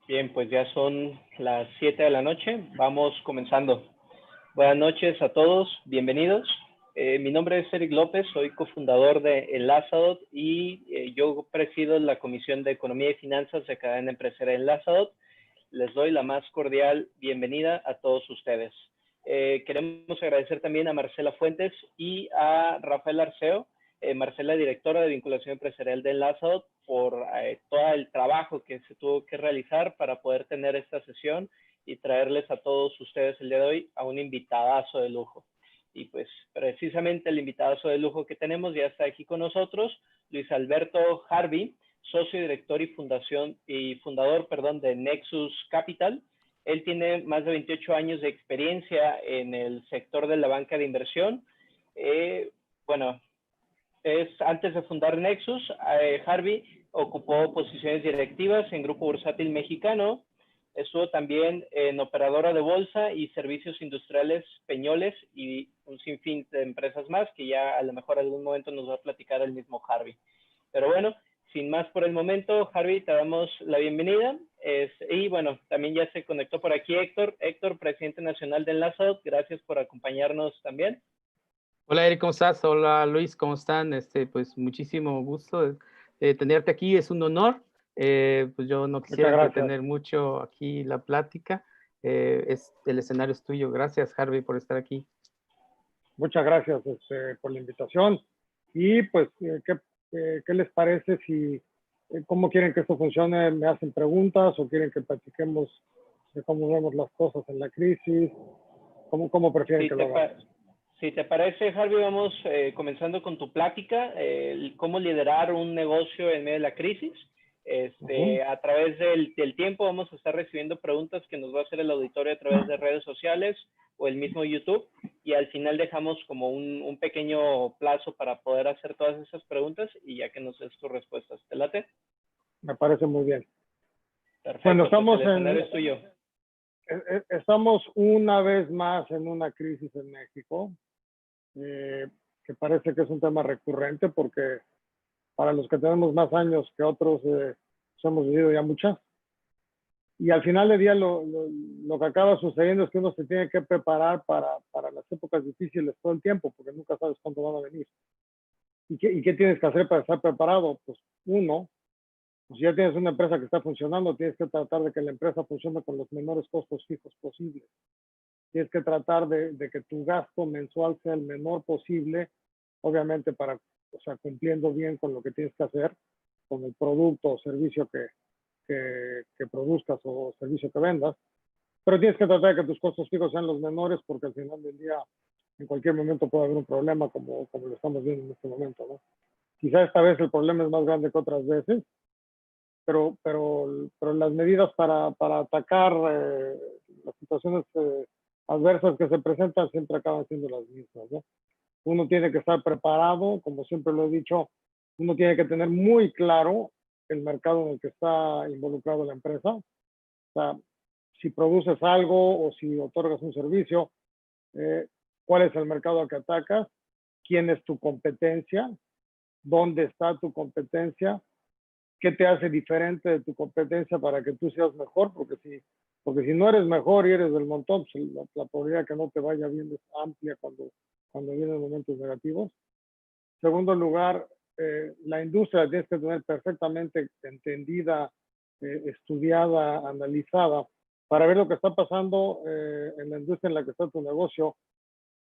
Bien, pues ya son las 7 de la noche. Vamos comenzando. Buenas noches a todos, bienvenidos. Mi nombre es Eric López, soy cofundador de Enlazadot y yo presido la Comisión de Economía y Finanzas de Cadena Empresarial Enlazadot. Les doy la más cordial bienvenida a todos ustedes. Queremos agradecer también a Marcela Fuentes y a Rafael Arceo, Marcela, directora de vinculación empresarial de Enlazadot, por todo el trabajo que se tuvo que realizar para poder tener esta sesión y traerles a todos ustedes el día de hoy a un invitadazo de lujo. Y pues precisamente el invitadazo de lujo que tenemos ya está aquí con nosotros, Luis Alberto Harvey, socio director y fundador de Nexus Capital. Él tiene más de 28 años de experiencia en el sector de la banca de inversión. Antes de fundar Nexus, Harvey ocupó posiciones directivas en Grupo Bursátil Mexicano, estuvo también en operadora de bolsa y servicios industriales Peñoles y un sinfín de empresas más que ya a lo mejor en algún momento nos va a platicar el mismo Harvey. Pero bueno, sin más por el momento, Harvey, te damos la bienvenida. Y bueno, también ya se conectó por aquí Héctor, presidente nacional de Enlazadot. Gracias por acompañarnos también. Hola Eric, ¿cómo estás? Hola Luis, ¿cómo están? Pues muchísimo gusto de tenerte aquí, es un honor. Pues yo no quisiera tener mucho aquí la plática. El escenario es tuyo. Gracias, Harvey, por estar aquí. Muchas gracias por la invitación. Y pues, ¿qué les parece si, cómo quieren que esto funcione? ¿Me hacen preguntas o quieren que platiquemos de cómo vemos las cosas en la crisis? ¿Cómo prefieren que lo hagamos? Si te parece, Harvey, vamos comenzando con tu plática, cómo liderar un negocio en medio de la crisis. A través del tiempo vamos a estar recibiendo preguntas que nos va a hacer el auditorio a través de redes sociales o el mismo YouTube, y al final dejamos como un pequeño plazo para poder hacer todas esas preguntas y ya que nos des tus respuestas. ¿Te late? Me parece muy bien. Perfecto. Bueno, estamos pues el escenario es tuyo. Estamos una vez más en una crisis en México, que parece que es un tema recurrente porque para los que tenemos más años que otros hemos vivido ya muchas. Y al final del día lo que acaba sucediendo es que uno se tiene que preparar para las épocas difíciles todo el tiempo, porque nunca sabes cuándo van a venir. ¿Y qué tienes que hacer para estar preparado? Pues uno, pues si ya tienes una empresa que está funcionando, tienes que tratar de que la empresa funcione con los menores costos fijos posibles. Tienes que tratar de que tu gasto mensual sea el menor posible, obviamente cumpliendo bien con lo que tienes que hacer, con el producto o servicio que produzcas o servicio que vendas, pero tienes que tratar de que tus costos fijos sean los menores, porque al final del día en cualquier momento puede haber un problema como lo estamos viendo en este momento, ¿no? Quizá esta vez el problema es más grande que otras veces, pero las medidas para atacar las situaciones adversas que se presentan siempre acaban siendo las mismas, ¿no? Uno tiene que estar preparado, como siempre lo he dicho, uno tiene que tener muy claro el mercado en el que está involucrado la empresa. O sea, si produces algo o si otorgas un servicio, cuál es el mercado al que atacas, quién es tu competencia, dónde está tu competencia, qué te hace diferente de tu competencia para que tú seas mejor, porque si no eres mejor y eres del montón, pues la probabilidad que no te vaya bien es amplia cuando vienen momentos negativos. Segundo lugar, la industria la tienes que tener perfectamente entendida, estudiada, analizada, para ver lo que está pasando en la industria en la que está tu negocio,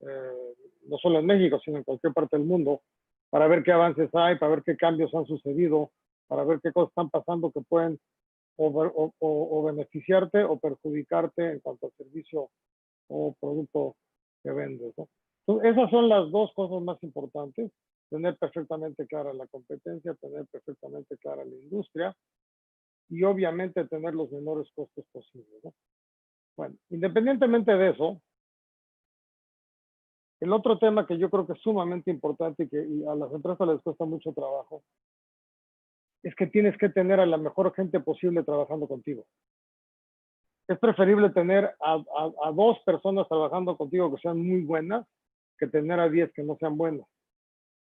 no solo en México, sino en cualquier parte del mundo, para ver qué avances hay, para ver qué cambios han sucedido, para ver qué cosas están pasando que pueden o beneficiarte o perjudicarte en cuanto al servicio o producto que vendes, ¿no? Entonces, esas son las dos cosas más importantes: tener perfectamente clara la competencia, tener perfectamente clara la industria y obviamente tener los menores costos posibles, ¿no? Bueno, independientemente de eso, el otro tema que yo creo que es sumamente importante y que a las empresas les cuesta mucho trabajo es que tienes que tener a la mejor gente posible trabajando contigo. Es preferible tener a 2 personas trabajando contigo que sean muy buenas que tener a 10 que no sean buenas.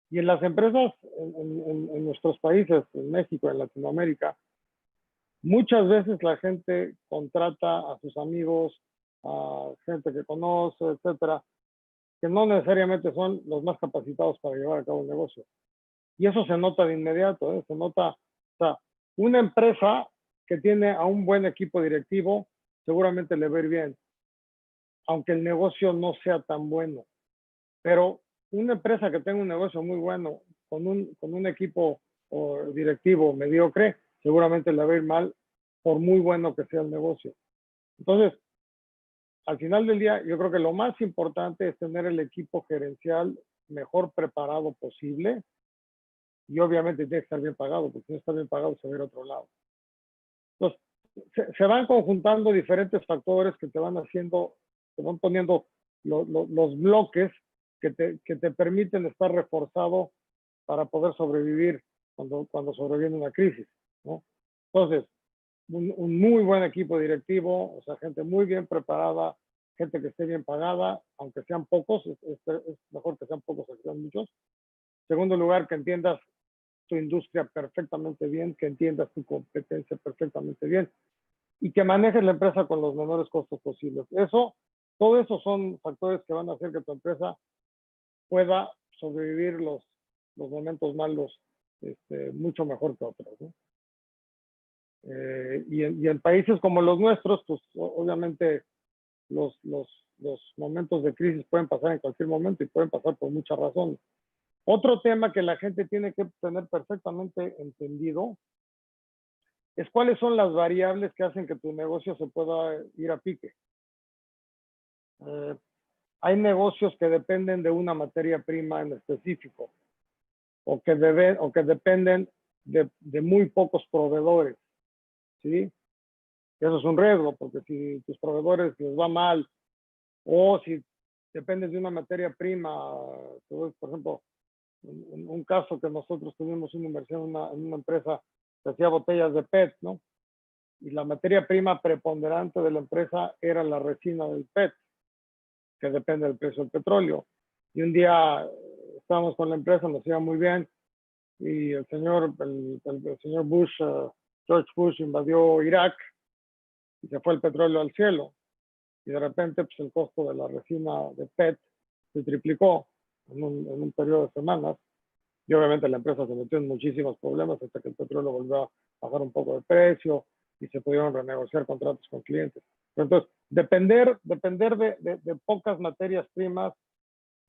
Y en las empresas, en nuestros países, en México, en Latinoamérica, Muchas veces la gente contrata a sus amigos, a gente que conoce, etcétera, que no necesariamente son los más capacitados para llevar a cabo un negocio. Y eso se nota de inmediato, ¿eh? Se nota, o sea, una empresa que tiene a un buen equipo directivo seguramente le va a ir bien, aunque el negocio no sea tan bueno. Pero una empresa que tenga un negocio muy bueno con un equipo directivo mediocre, seguramente le va a ir mal por muy bueno que sea el negocio. Entonces, al final del día, yo creo que lo más importante es tener el equipo gerencial mejor preparado posible y obviamente tiene que estar bien pagado, porque si no está bien pagado se va a ir a otro lado. Entonces, se van conjuntando diferentes factores que te van haciendo, te van poniendo los bloques que te permiten estar reforzado para poder sobrevivir cuando sobreviene una crisis, ¿no? Entonces, un muy buen equipo directivo, o sea, gente muy bien preparada, gente que esté bien pagada, aunque sean pocos, es mejor que sean pocos que sean muchos. Segundo lugar, que entiendas tu industria perfectamente bien, que entiendas tu competencia perfectamente bien y que manejes la empresa con los menores costos posibles. Todo eso son factores que van a hacer que tu empresa pueda sobrevivir los momentos malos mucho mejor que otros, ¿no? Y en países como los nuestros, pues obviamente los momentos de crisis pueden pasar en cualquier momento y pueden pasar por muchas razones. Otro tema que la gente tiene que tener perfectamente entendido es cuáles son las variables que hacen que tu negocio se pueda ir a pique. Hay negocios que dependen de una materia prima en específico o que dependen de muy pocos proveedores, ¿sí? Eso es un riesgo, porque si tus proveedores les va mal o si dependes de una materia prima, por ejemplo, un caso que nosotros tuvimos una inversión en una empresa que hacía botellas de PET, ¿no? Y la materia prima preponderante de la empresa era la resina del PET, que depende del precio del petróleo. Y un día estábamos con la empresa, nos iba muy bien, y el señor Bush, George Bush, invadió Irak y se fue el petróleo al cielo. Y de repente, pues el costo de la resina de PET se triplicó en un periodo de semanas. Y obviamente la empresa se metió en muchísimos problemas hasta que el petróleo volvió a bajar un poco de precio y se pudieron renegociar contratos con clientes. Entonces, depender de pocas materias primas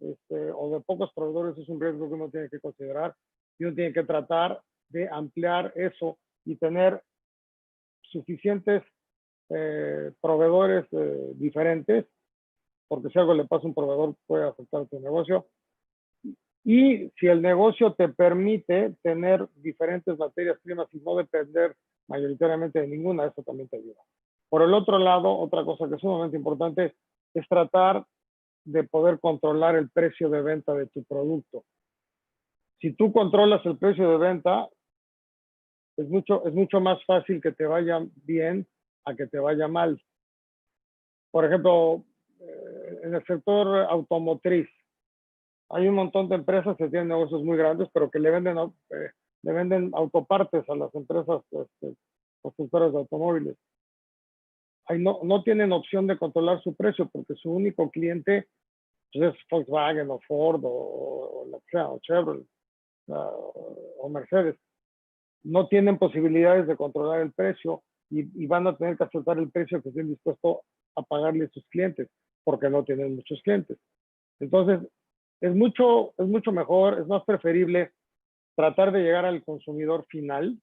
o de pocos proveedores es un riesgo que uno tiene que considerar y uno tiene que tratar de ampliar eso y tener suficientes proveedores diferentes, porque si algo le pasa a un proveedor puede afectar a tu negocio. Y si el negocio te permite tener diferentes materias primas y no depender mayoritariamente de ninguna, eso también te ayuda. Por el otro lado, otra cosa que es sumamente importante es tratar de poder controlar el precio de venta de tu producto. Si tú controlas el precio de venta, es mucho más fácil que te vaya bien a que te vaya mal. Por ejemplo, en el sector automotriz, hay un montón de empresas que tienen negocios muy grandes, pero que le venden autopartes a las empresas constructoras de automóviles. Ahí no tienen opción de controlar su precio porque su único cliente pues, es Volkswagen o Ford o Chevrolet o Mercedes. No tienen posibilidades de controlar el precio y van a tener que aceptar el precio que estén dispuestos a pagarle a sus clientes porque no tienen muchos clientes. Entonces, es mucho mejor, es más preferible tratar de llegar al consumidor final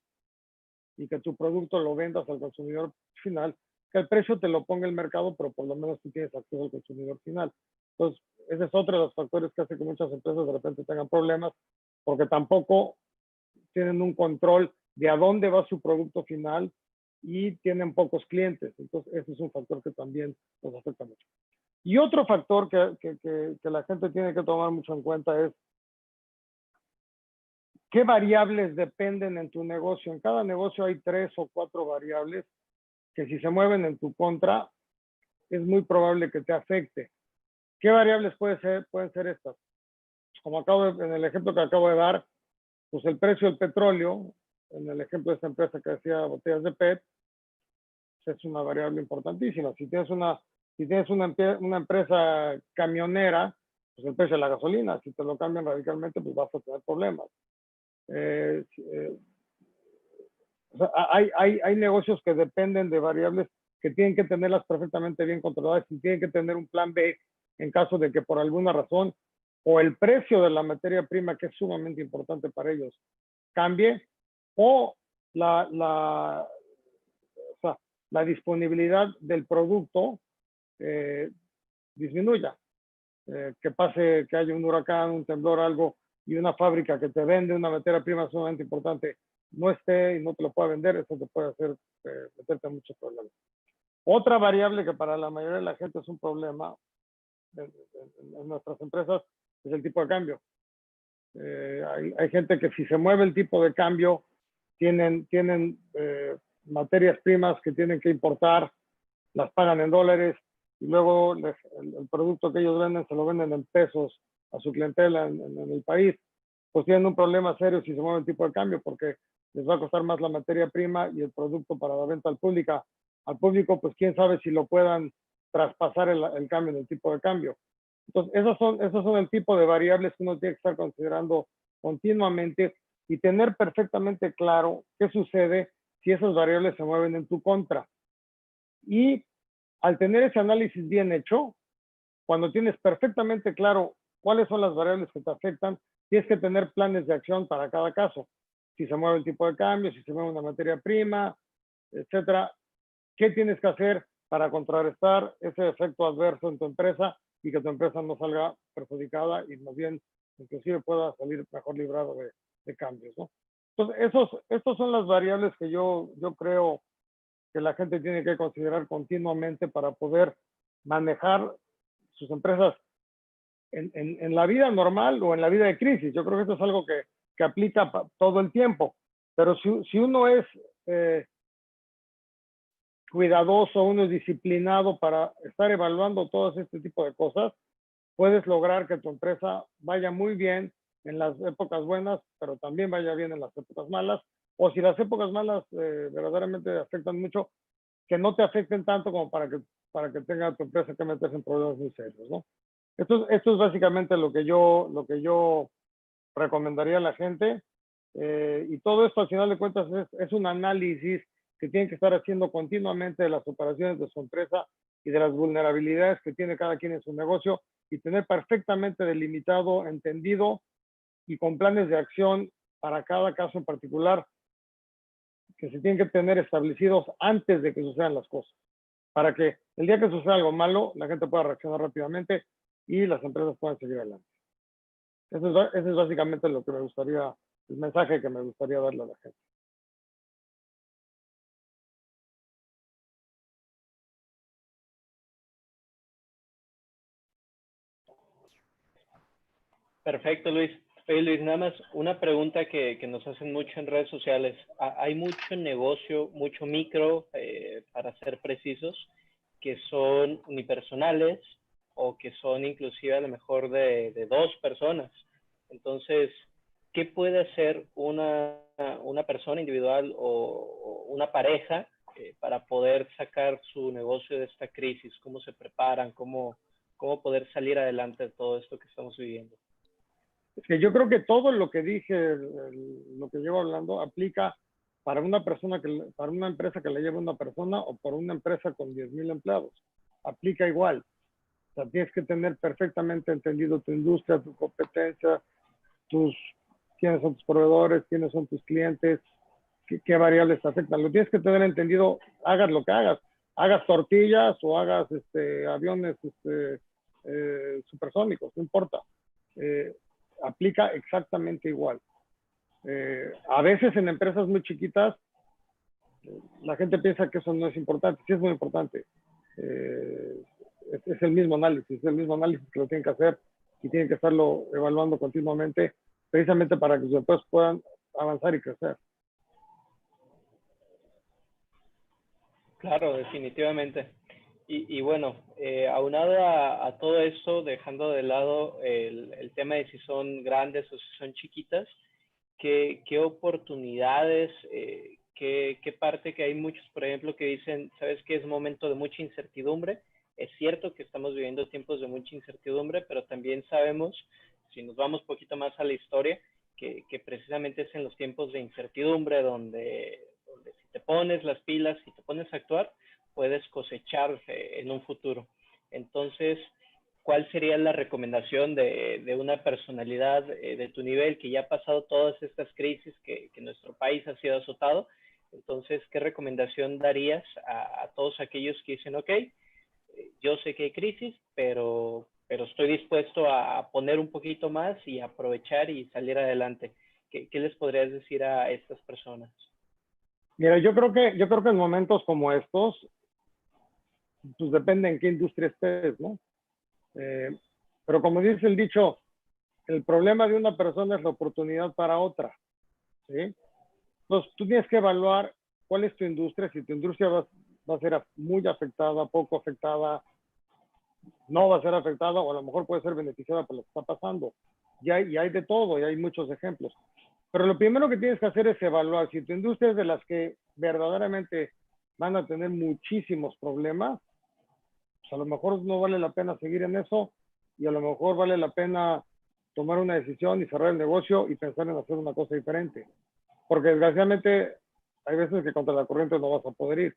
y que tu producto lo vendas al consumidor final, que el precio te lo ponga el mercado, pero por lo menos tú tienes acceso al consumidor final. Entonces, ese es otro de los factores que hace que muchas empresas de repente tengan problemas, porque tampoco tienen un control de a dónde va su producto final y tienen pocos clientes. Entonces, ese es un factor que también nos afecta mucho. Y otro factor que la gente tiene que tomar mucho en cuenta es qué variables dependen en tu negocio. En cada negocio hay 3 o 4 variables que si se mueven en tu contra, es muy probable que te afecte. ¿Qué variables pueden ser estas? Como en el ejemplo que acabo de dar, pues el precio del petróleo, en el ejemplo de esta empresa que hacía botellas de PET, es una variable importantísima. Si tienes una empresa camionera, pues el precio de la gasolina, si te lo cambian radicalmente, pues vas a tener problemas. O sea, hay negocios que dependen de variables que tienen que tenerlas perfectamente bien controladas y tienen que tener un plan B en caso de que por alguna razón o el precio de la materia prima, que es sumamente importante para ellos, cambie, o la disponibilidad del producto disminuya. Que pase, que haya un huracán, un temblor, algo, y una fábrica que te vende una materia prima sumamente importante no esté y no te lo pueda vender, eso te puede hacer meterte en muchos problemas. Otra variable que para la mayoría de la gente es un problema en nuestras empresas es el tipo de cambio. Hay gente que si se mueve el tipo de cambio, tienen materias primas que tienen que importar, las pagan en dólares y luego el producto que ellos venden se lo venden en pesos a su clientela en el país. Pues tienen un problema serio si se mueve el tipo de cambio, porque les va a costar más la materia prima y el producto para la venta al público. Al público, pues quién sabe si lo puedan traspasar el cambio en el tipo de cambio. Entonces, esos son el tipo de variables que uno tiene que estar considerando continuamente y tener perfectamente claro qué sucede si esas variables se mueven en tu contra. Y al tener ese análisis bien hecho, cuando tienes perfectamente claro cuáles son las variables que te afectan, tienes que tener planes de acción para cada caso. Si se mueve el tipo de cambio, si se mueve una materia prima, etcétera. ¿Qué tienes que hacer para contrarrestar ese efecto adverso en tu empresa y que tu empresa no salga perjudicada y más bien inclusive pueda salir mejor librado de cambios, ¿no? Entonces, estos son las variables que yo creo que la gente tiene que considerar continuamente para poder manejar sus empresas en la vida normal o en la vida de crisis. Yo creo que esto es algo que aplica todo el tiempo. Pero si uno es cuidadoso, uno es disciplinado para estar evaluando todo este tipo de cosas, puedes lograr que tu empresa vaya muy bien en las épocas buenas, pero también vaya bien en las épocas malas. O si las épocas malas verdaderamente afectan mucho, que no te afecten tanto como para que tenga tu empresa que meterse en problemas muy serios, ¿no? Esto es básicamente lo que yo recomendaría a la gente. Y todo esto, al final de cuentas, es un análisis que tienen que estar haciendo continuamente de las operaciones de su empresa y de las vulnerabilidades que tiene cada quien en su negocio y tener perfectamente delimitado, entendido y con planes de acción para cada caso en particular que se tienen que tener establecidos antes de que sucedan las cosas, para que el día que suceda algo malo, la gente pueda reaccionar rápidamente y las empresas puedan seguir adelante. Ese es básicamente lo que me gustaría, el mensaje que me gustaría darle a la gente. Perfecto, Luis. Oye, Luis, nada más una pregunta que nos hacen mucho en redes sociales. Hay mucho negocio, mucho micro, para ser precisos, que son unipersonales o que son inclusive a lo mejor de dos personas. Entonces, ¿qué puede hacer una persona individual o una pareja para poder sacar su negocio de esta crisis? ¿Cómo se preparan? ¿Cómo poder salir adelante de todo esto que estamos viviendo? Es que yo creo que todo lo que dije, lo que llevo hablando, aplica para una persona para una empresa que le lleve una persona o para una empresa con 10,000 empleados. Aplica igual. O sea, tienes que tener perfectamente entendido tu industria, tu competencia, quiénes son tus proveedores, quiénes son tus clientes, qué variables te afectan. Lo tienes que tener entendido, hagas lo que hagas. Hagas tortillas o hagas aviones supersónicos, no importa. Aplica exactamente igual. A veces en empresas muy chiquitas, la gente piensa que eso no es importante. Sí es muy importante. Es el mismo análisis que lo tienen que hacer y tienen que estarlo evaluando continuamente, precisamente para que después puedan avanzar y crecer. Claro, definitivamente. Y bueno, aunado a todo esto, dejando de lado el tema de si son grandes o si son chiquitas, ¿qué oportunidades, qué parte que hay muchos, por ejemplo, que dicen, ¿sabes qué? Es momento de mucha incertidumbre. Es cierto que estamos viviendo tiempos de mucha incertidumbre, pero también sabemos, si nos vamos un poquito más a la historia, que precisamente es en los tiempos de incertidumbre donde si te pones las pilas, si te pones a actuar, puedes cosechar en un futuro. Entonces, ¿cuál sería la recomendación de una personalidad de tu nivel que ya ha pasado todas estas crisis que nuestro país ha sido azotado? Entonces, ¿qué recomendación darías a todos aquellos que dicen, ok, yo sé que hay crisis, pero estoy dispuesto a poner un poquito más y aprovechar y salir adelante? ¿Qué les podrías decir a estas personas? Mira, yo creo que en momentos como estos, pues depende en qué industria estés, ¿no? Pero como dice el dicho, el problema de una persona es la oportunidad para otra, ¿sí? Entonces, tú tienes que evaluar cuál es tu industria, si tu industria va a ser muy afectada, poco afectada, no va a ser afectada, o a lo mejor puede ser beneficiada por lo que está pasando. Y hay de todo, y hay muchos ejemplos. Pero lo primero que tienes que hacer es evaluar si tu industria es de las que verdaderamente van a tener muchísimos problemas, pues a lo mejor no vale la pena seguir en eso, y a lo mejor vale la pena tomar una decisión y cerrar el negocio y pensar en hacer una cosa diferente. Porque desgraciadamente hay veces que contra la corriente no vas a poder ir.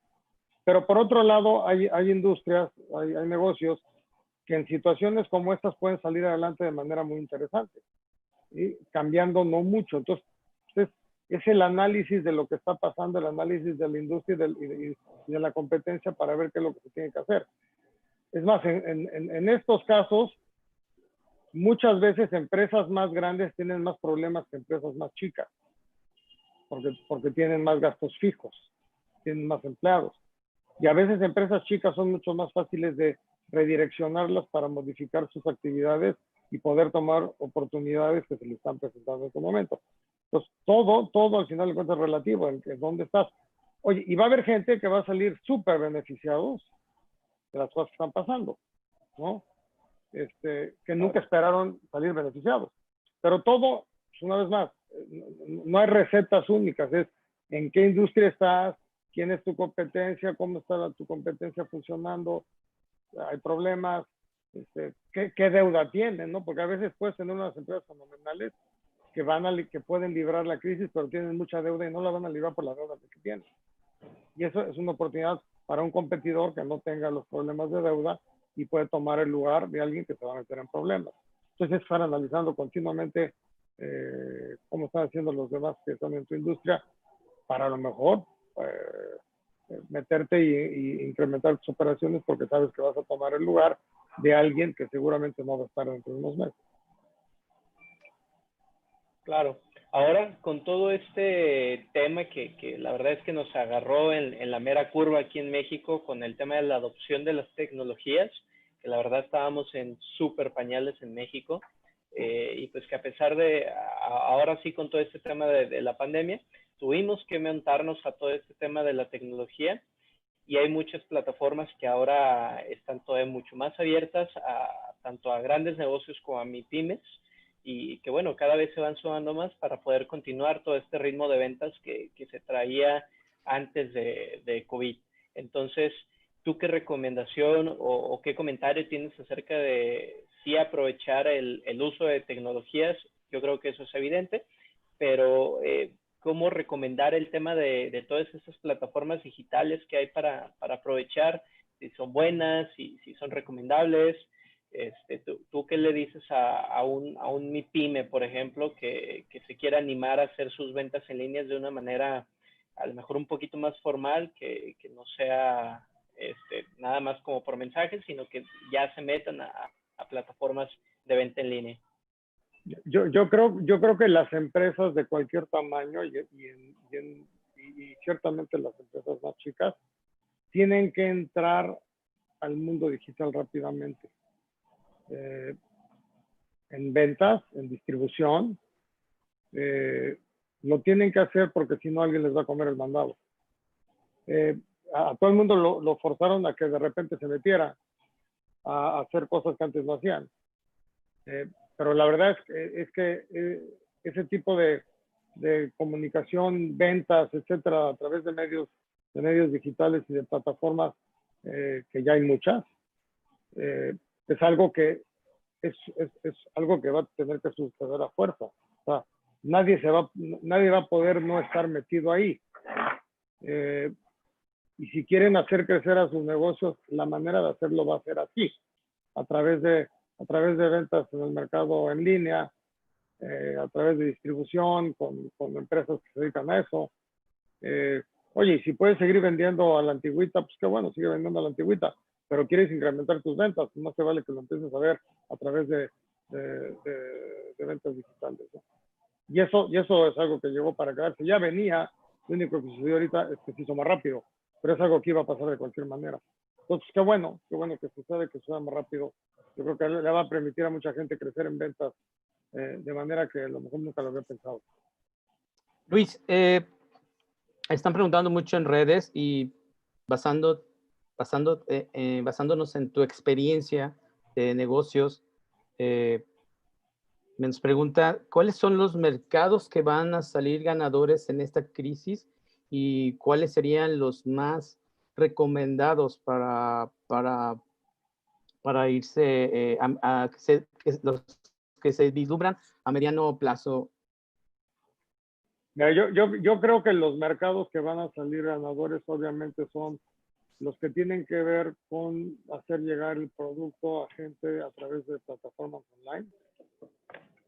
Pero por otro lado, hay industrias, hay negocios que en situaciones como estas pueden salir adelante de manera muy interesante, ¿sí? Cambiando no mucho. Entonces, es el análisis de lo que está pasando, el análisis de la industria y de la competencia para ver qué es lo que se tiene que hacer. Es más, en estos casos, muchas veces empresas más grandes tienen más problemas que empresas más chicas, porque tienen más gastos fijos, tienen más empleados. Y a veces empresas chicas son mucho más fáciles de redireccionarlas para modificar sus actividades y poder tomar oportunidades que se les están presentando en este momento. Entonces, todo al final de cuentas es relativo, en dónde estás. Oye, y va a haber gente que va a salir súper beneficiados de las cosas que están pasando, ¿no? Que nunca esperaron salir beneficiados. Pero todo, pues una vez más, no hay recetas únicas, es en qué industria estás, quién es tu competencia, cómo está tu competencia funcionando, hay problemas, qué deuda tienen, ¿no? Porque a veces puedes tener unas empresas fenomenales que pueden librar la crisis, pero tienen mucha deuda y no la van a librar por la deuda que tienen. Y eso es una oportunidad para un competidor que no tenga los problemas de deuda y puede tomar el lugar de alguien que se va a meter en problemas. Entonces, estar analizando continuamente cómo están haciendo los demás que están en tu industria para a lo mejor meterte y incrementar tus operaciones porque sabes que vas a tomar el lugar de alguien que seguramente no va a estar dentro de unos meses. Claro. Ahora, con todo este tema que la verdad es que nos agarró en la mera curva aquí en México con el tema de la adopción de las tecnologías, que la verdad estábamos en súper pañales en México, y pues que a pesar de, ahora sí con todo este tema de la pandemia, tuvimos que montarnos a todo este tema de la tecnología y hay muchas plataformas que ahora están todavía mucho más abiertas tanto a grandes negocios como a MIPYMES y que bueno, cada vez se van sumando más para poder continuar todo este ritmo de ventas que se traía antes de COVID. Entonces, ¿tú qué recomendación o qué comentario tienes acerca de sí aprovechar el uso de tecnologías? Yo creo que eso es evidente, pero ¿cómo recomendar el tema de todas estas plataformas digitales que hay para aprovechar? Si son buenas, si son recomendables. ¿Tú qué le dices a un MIPYME, por ejemplo, que se quiera animar a hacer sus ventas en línea de una manera a lo mejor un poquito más formal, que no sea nada más como por mensaje, sino que ya se metan a plataformas de venta en línea? Yo creo que las empresas de cualquier tamaño y ciertamente las empresas más chicas tienen que entrar al mundo digital rápidamente. En ventas, en distribución, lo tienen que hacer porque si no alguien les va a comer el mandado. A todo el mundo lo forzaron a que de repente se metiera a hacer cosas que antes no hacían. Pero la verdad es que ese tipo de de comunicación, ventas, etcétera, a través de medios digitales y de plataformas, que ya hay muchas, es algo que es algo que va a tener que suceder a fuerza. O sea, nadie va a poder no estar metido ahí. Y si quieren hacer crecer a sus negocios, la manera de hacerlo va a ser así, a través de ventas en el mercado en línea, a través de distribución, con empresas que se dedican a eso. Oye, y si puedes seguir vendiendo a la antigüita, pues qué bueno, sigue vendiendo a la antigüita, pero quieres incrementar tus ventas, no se vale que lo empieces a ver a través de ventas digitales, ¿no? Y eso es algo que llegó para quedarse. Ya venía, lo único que sucedió ahorita es que se hizo más rápido, pero es algo que iba a pasar de cualquier manera. Entonces, qué bueno que suceda más rápido. Yo creo que le va a permitir a mucha gente crecer en ventas de manera que a lo mejor nunca lo había pensado. Luis, están preguntando mucho en redes y basándonos en tu experiencia de negocios, nos pregunta, ¿cuáles son los mercados que van a salir ganadores en esta crisis y cuáles serían los más recomendados para irse los que se vislumbran a mediano plazo? Mira, yo creo que los mercados que van a salir ganadores obviamente son los que tienen que ver con hacer llegar el producto a gente a través de plataformas online.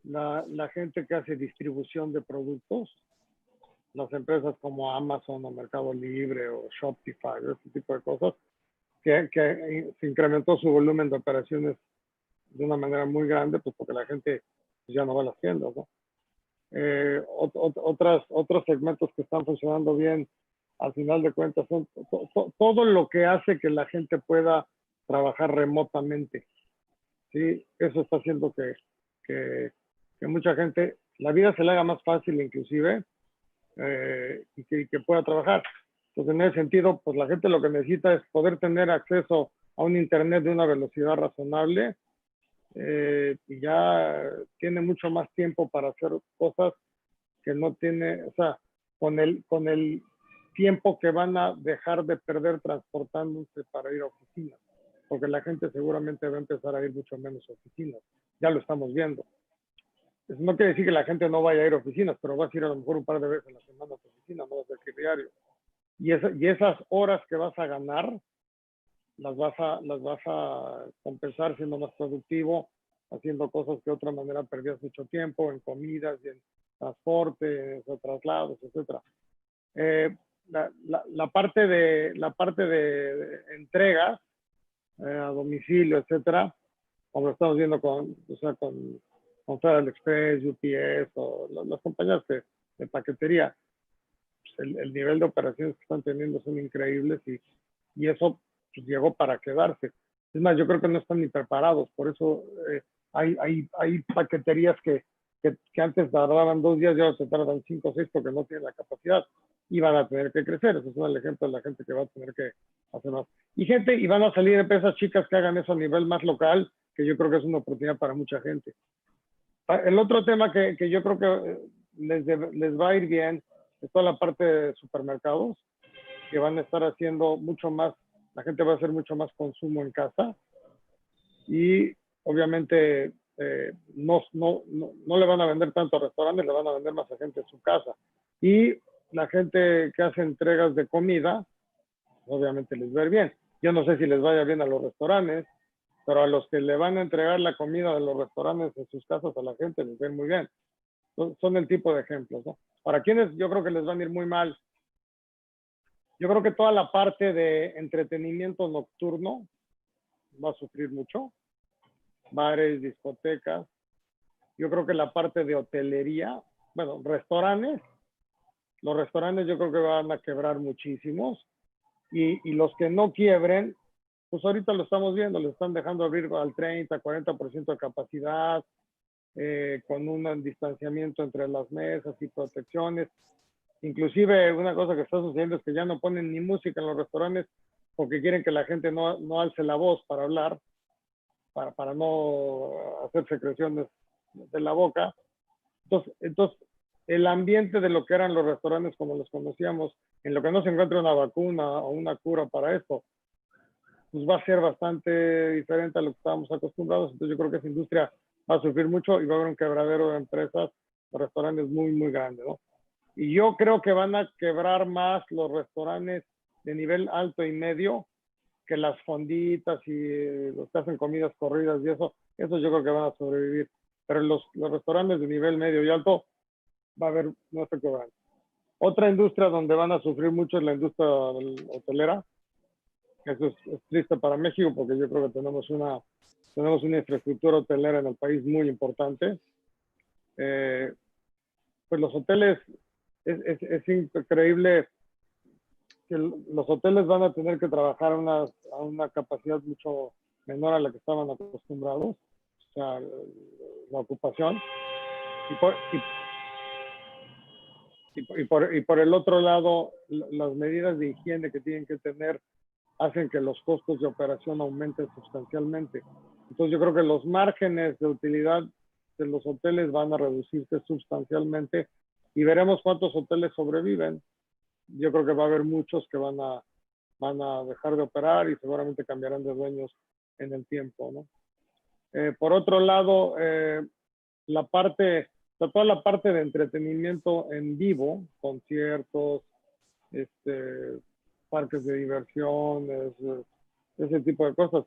La gente que hace distribución de productos, las empresas como Amazon o Mercado Libre o Shopify, ese tipo de cosas, que se incrementó su volumen de operaciones de una manera muy grande, pues porque la gente ya no va a las tiendas, ¿no? Otros segmentos que están funcionando bien, al final de cuentas, son todo lo que hace que la gente pueda trabajar remotamente. ¿Sí? Eso está haciendo que mucha gente, la vida se le haga más fácil inclusive, y que pueda trabajar. Entonces, en ese sentido, pues la gente lo que necesita es poder tener acceso a un internet de una velocidad razonable, y ya tiene mucho más tiempo para hacer cosas que no tiene, o sea, con el tiempo que van a dejar de perder transportándose para ir a oficinas, porque la gente seguramente va a empezar a ir mucho menos a oficinas, ya lo estamos viendo. Eso no quiere decir que la gente no vaya a ir a oficinas, pero vas a ir a lo mejor un par de veces a la semana a tu oficina, no vas a ir diario. Y esas horas que vas a ganar, las vas a compensar siendo más productivo, haciendo cosas que de otra manera perdías mucho tiempo, en comidas, y en transporte, en traslados, etc. La parte de entregas a domicilio, etcétera, como lo estamos viendo con Federal Express, UPS o las compañías de paquetería, pues el nivel de operaciones que están teniendo son increíbles y eso pues, llegó para quedarse. Es más, yo creo que no están ni preparados, por eso hay paqueterías que antes tardaban 2 días y ahora se tardan 5 o 6 porque no tienen la capacidad y van a tener que crecer. Ese es el ejemplo de la gente que va a tener que hacer más. Y van a salir empresas chicas que hagan eso a nivel más local, que yo creo que es una oportunidad para mucha gente. El otro tema que yo creo que les va a ir bien es toda la parte de supermercados, que van a estar haciendo mucho más, la gente va a hacer mucho más consumo en casa y obviamente no le van a vender tanto a restaurantes, le van a vender más a gente en su casa. Y la gente que hace entregas de comida, obviamente les va a ir bien. Yo no sé si les vaya bien a los restaurantes, pero a los que le van a entregar la comida de los restaurantes en sus casas a la gente les va a ir muy bien. Son el tipo de ejemplos, ¿no? Para quienes yo creo que les van a ir muy mal, yo creo que toda la parte de entretenimiento nocturno va a sufrir mucho. Bares, discotecas. Yo creo que la parte de hotelería, bueno, restaurantes, los restaurantes yo creo que van a quebrar muchísimos y los que no quiebren, pues ahorita lo estamos viendo, le están dejando abrir al 30, 40% de capacidad, con un distanciamiento entre las mesas y protecciones. Inclusive una cosa que está sucediendo es que ya no ponen ni música en los restaurantes porque quieren que la gente no alce la voz para hablar, para no hacer secreciones de la boca. Entonces el ambiente de lo que eran los restaurantes como los conocíamos, en lo que no se encuentra una vacuna o una cura para esto, pues va a ser bastante diferente a lo que estábamos acostumbrados. Entonces yo creo que esa industria va a sufrir mucho y va a haber un quebradero de empresas, de restaurantes muy, muy grande, ¿no? Y yo creo que van a quebrar más los restaurantes de nivel alto y medio que las fonditas y los que hacen comidas corridas y eso yo creo que van a sobrevivir. Pero los restaurantes de nivel medio y alto va a haber, no está quebrando. Otra industria donde van a sufrir mucho es la industria hotelera. Eso es triste para México porque yo creo que tenemos una infraestructura hotelera en el país muy importante. Pues los hoteles, es increíble que los hoteles van a tener que trabajar a una capacidad mucho menor a la que estaban acostumbrados, o sea, la ocupación. Y por el otro lado, las medidas de higiene que tienen que tener hacen que los costos de operación aumenten sustancialmente. Entonces yo creo que los márgenes de utilidad de los hoteles van a reducirse sustancialmente y veremos cuántos hoteles sobreviven. Yo creo que va a haber muchos que van a dejar de operar y seguramente cambiarán de dueños en el tiempo, ¿no? Por otro lado, toda la parte de entretenimiento en vivo, conciertos, parques de diversiones, ese tipo de cosas.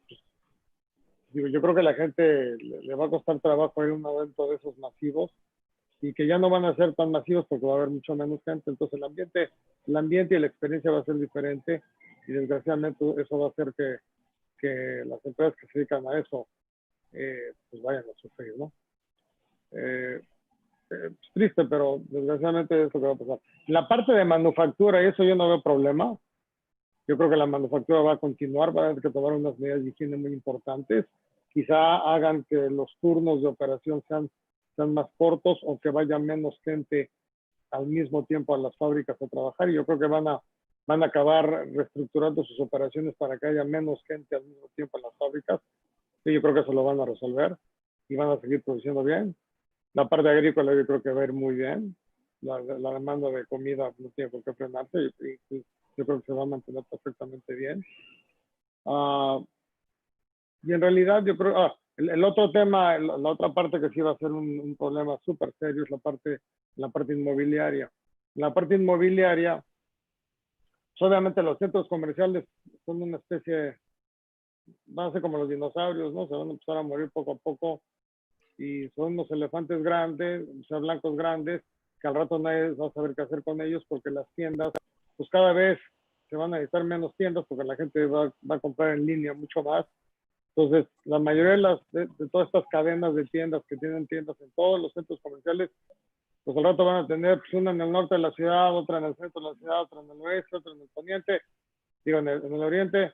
Pues, yo creo que a la gente le va a costar trabajo ir a un evento de esos masivos y que ya no van a ser tan masivos porque va a haber mucho menos gente. Entonces el ambiente y la experiencia va a ser diferente y desgraciadamente eso va a hacer que las empresas que se dedican a eso pues vayan a sufrir, ¿no? Es triste, pero desgraciadamente es lo que va a pasar. La parte de manufactura, y eso yo no veo problema. Yo creo que la manufactura va a continuar, va a haber que tomar unas medidas de higiene muy importantes. Quizá hagan que los turnos de operación sean más cortos o que vaya menos gente al mismo tiempo a las fábricas a trabajar. Y yo creo que van a acabar reestructurando sus operaciones para que haya menos gente al mismo tiempo en las fábricas. Y yo creo que eso lo van a resolver y van a seguir produciendo bien. La parte agrícola yo creo que va a ir muy bien. La demanda de comida no tiene por qué frenarse y yo creo que se va a mantener perfectamente bien. Y en realidad yo creo, el otro tema, la otra parte que sí va a ser un problema súper serio es la parte inmobiliaria. En la parte inmobiliaria, pues obviamente los centros comerciales son una especie, van a ser como los dinosaurios, ¿no? Se van a empezar a morir poco a poco y son unos elefantes grandes, o sea, blancos grandes, que al rato nadie va a saber qué hacer con ellos porque las tiendas, pues cada vez se van a necesitar menos tiendas porque la gente va a comprar en línea mucho más. Entonces, la mayoría de todas estas cadenas de tiendas que tienen tiendas en todos los centros comerciales, pues al rato van a tener pues, una en el norte de la ciudad, otra en el centro de la ciudad, otra en el oeste, otra en el poniente, digo, en el oriente,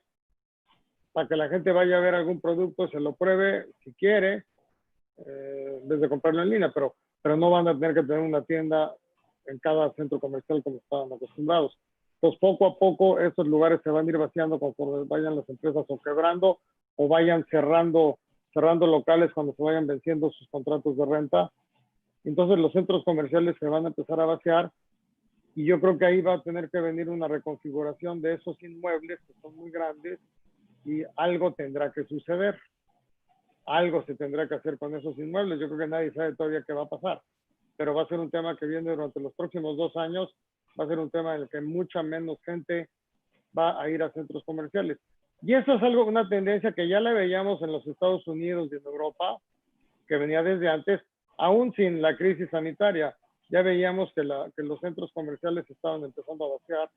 para que la gente vaya a ver algún producto, se lo pruebe si quiere, desde comprarlo en línea, pero no van a tener que tener una tienda en cada centro comercial como estaban acostumbrados. Entonces, poco a poco, estos lugares se van a ir vaciando conforme vayan las empresas o quebrando o vayan cerrando locales cuando se vayan venciendo sus contratos de renta. Entonces, los centros comerciales se van a empezar a vaciar y yo creo que ahí va a tener que venir una reconfiguración de esos inmuebles que son muy grandes y algo tendrá que suceder. Algo se tendrá que hacer con esos inmuebles. Yo creo que nadie sabe todavía qué va a pasar, pero va a ser un tema que viene durante los próximos 2 años. Va a ser un tema en el que mucha menos gente va a ir a centros comerciales. Y eso es una tendencia que ya la veíamos en los Estados Unidos y en Europa, que venía desde antes, aún sin la crisis sanitaria. Ya veíamos que los centros comerciales estaban empezando a vaciar.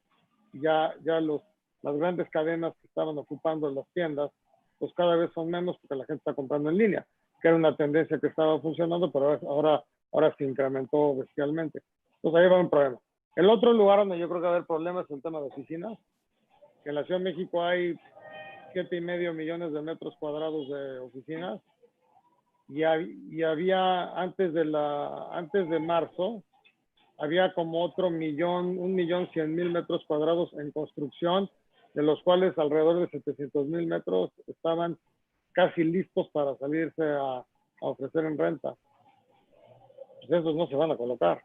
Ya las grandes cadenas que estaban ocupando las tiendas pues cada vez son menos porque la gente está comprando en línea, que era una tendencia que estaba funcionando, pero ahora se incrementó bestialmente. Entonces ahí va un problema. El otro lugar donde yo creo que va a haber problemas es el tema de oficinas, que en la Ciudad de México hay 7.5 millones de metros cuadrados de oficinas y había antes de marzo, había como otro 1.100.000 metros cuadrados en construcción, de los cuales alrededor de 700.000 metros estaban casi listos para salirse a ofrecer en renta. Pues esos no se van a colocar.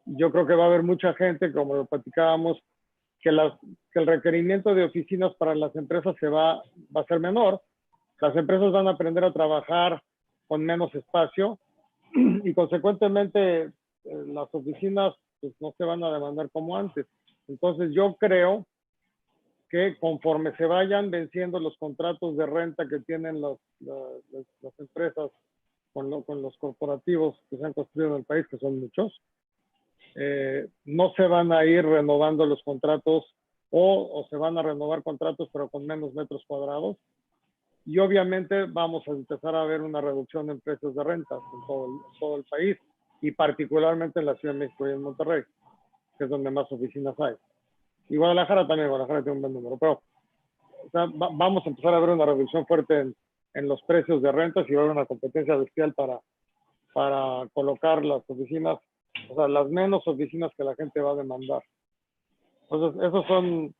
yo creo que va a haber mucha gente, como lo platicábamos, que el requerimiento de oficinas para las empresas va a ser menor. Las empresas van a aprender a trabajar con menos espacio y consecuentemente las oficinas pues, no se van a demandar como antes. Entonces yo creo que conforme se vayan venciendo los contratos de renta que tienen las empresas con los corporativos que se han construido en el país, que son muchos, no se van a ir renovando los contratos o se van a renovar contratos pero con menos metros cuadrados. Y obviamente vamos a empezar a ver una reducción en precios de rentas en todo el país y particularmente en la Ciudad de México y en Monterrey, que es donde más oficinas hay. Y Guadalajara también, Guadalajara tiene un buen número, pero o sea, vamos a empezar a ver una reducción fuerte en los precios de rentas y va a haber una competencia bestial para colocar las oficinas, o sea, las menos oficinas que la gente va a demandar. Entonces, esos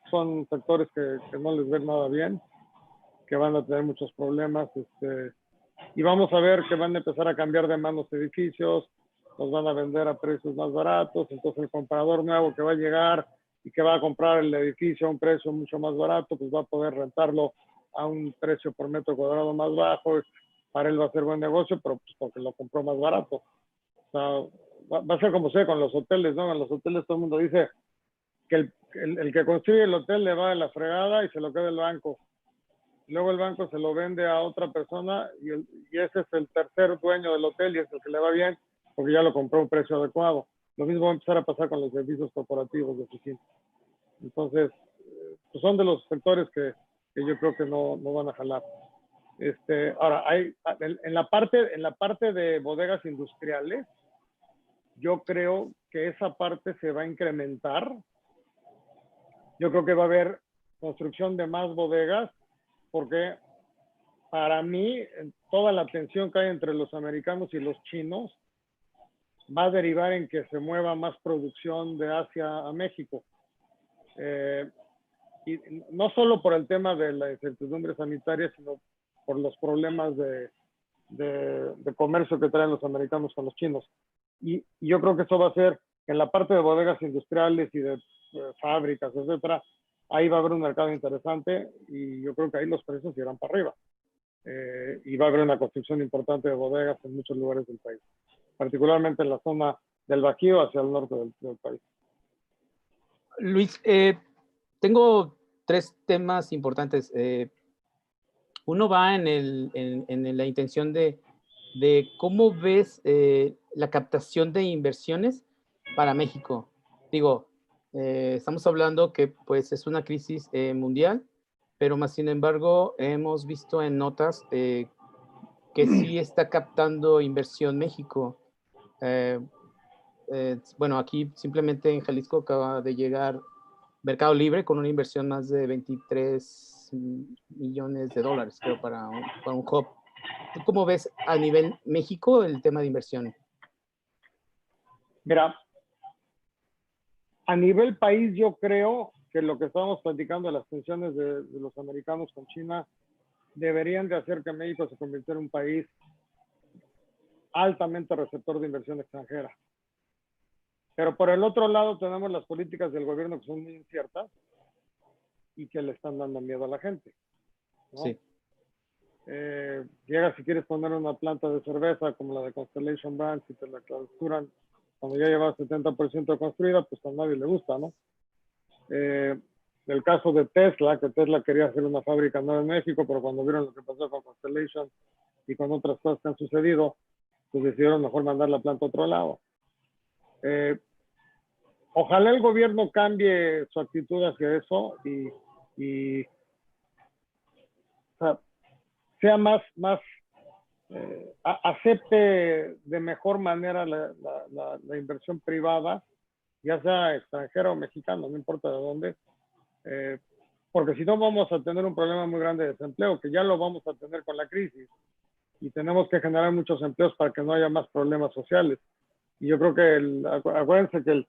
son sectores que no les ven nada bien, que van a tener muchos problemas, y vamos a ver que van a empezar a cambiar de manos edificios, los van a vender a precios más baratos, entonces el comprador nuevo que va a llegar y que va a comprar el edificio a un precio mucho más barato, pues va a poder rentarlo a un precio por metro cuadrado más bajo, para él va a ser buen negocio, pero pues porque lo compró más barato. O sea, va a ser como sea con los hoteles, ¿no? En los hoteles todo el mundo dice que el que construye el hotel le va a la fregada y se lo queda el banco. Luego el banco se lo vende a otra persona y ese es el tercer dueño del hotel y es el que le va bien porque ya lo compró a un precio adecuado. Lo mismo va a empezar a pasar con los servicios corporativos de oficina. Entonces, pues son de los sectores que yo creo que no van a jalar. Ahora, en la parte de bodegas industriales, yo creo que esa parte se va a incrementar. Yo creo que va a haber construcción de más bodegas porque para mí toda la tensión que hay entre los americanos y los chinos va a derivar en que se mueva más producción de Asia a México. Y no solo por el tema de la incertidumbre sanitaria, sino por los problemas de comercio que traen los americanos con los chinos. Y yo creo que eso va a ser en la parte de bodegas industriales y de fábricas, etcétera. Ahí va a haber un mercado interesante y yo creo que ahí los precios irán para arriba. Y va a haber una construcción importante de bodegas en muchos lugares del país, particularmente en la zona del Bajío hacia el norte del país. Luis, tengo tres temas importantes. Uno va en la intención de cómo ves la captación de inversiones para México. Digo, estamos hablando que pues es una crisis mundial, pero más sin embargo hemos visto en notas que sí está captando inversión México. Bueno, aquí simplemente en Jalisco acaba de llegar Mercado Libre con una inversión más de 23 millones de dólares, creo, para un hub. ¿Tú cómo ves a nivel México el tema de inversión? Mira, a nivel país yo creo que lo que estábamos platicando de las tensiones de los americanos con China deberían de hacer que México se convirtiera en un país altamente receptor de inversión extranjera. Pero por el otro lado tenemos las políticas del gobierno que son muy inciertas y que le están dando miedo a la gente, ¿no? Sí. Llegas si quieres poner una planta de cerveza como la de Constellation Brands y te la clausuran cuando ya llevas 70% construida, pues a nadie le gusta, ¿no? El caso de Tesla, que Tesla quería hacer una fábrica nueva en México, pero cuando vieron lo que pasó con Constellation y con otras cosas que han sucedido, pues decidieron mejor mandar la planta a otro lado. Ojalá el gobierno cambie su actitud hacia eso y o sea, sea más acepte de mejor manera la inversión privada, ya sea extranjera o mexicana, no importa de dónde, porque si no vamos a tener un problema muy grande de desempleo, que ya lo vamos a tener con la crisis, y tenemos que generar muchos empleos para que no haya más problemas sociales. Y yo creo que acuérdense que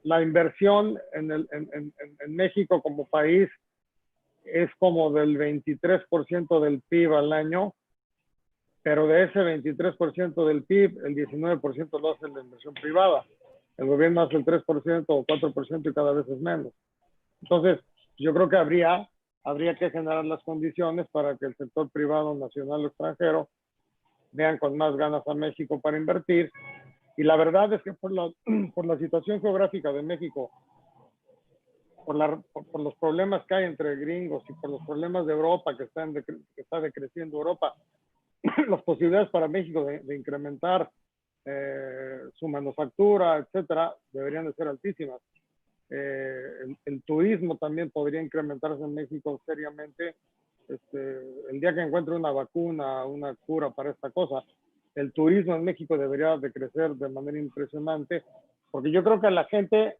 la inversión en México como país es como del 23% del PIB al año, pero de ese 23% del PIB, el 19% lo hace la inversión privada. El gobierno hace el 3% o 4% y cada vez es menos. Entonces, yo creo que habría que generar las condiciones para que el sector privado, nacional o extranjero, vean con más ganas a México para invertir. Y la verdad es que por la situación geográfica de México, por los problemas que hay entre gringos y por los problemas de Europa, que está decreciendo Europa, las posibilidades para México de incrementar su manufactura, etcétera, deberían de ser altísimas. El turismo también podría incrementarse en México seriamente. El día que encuentre una vacuna, una cura para esta cosa, el turismo en México debería de crecer de manera impresionante, porque yo creo que la gente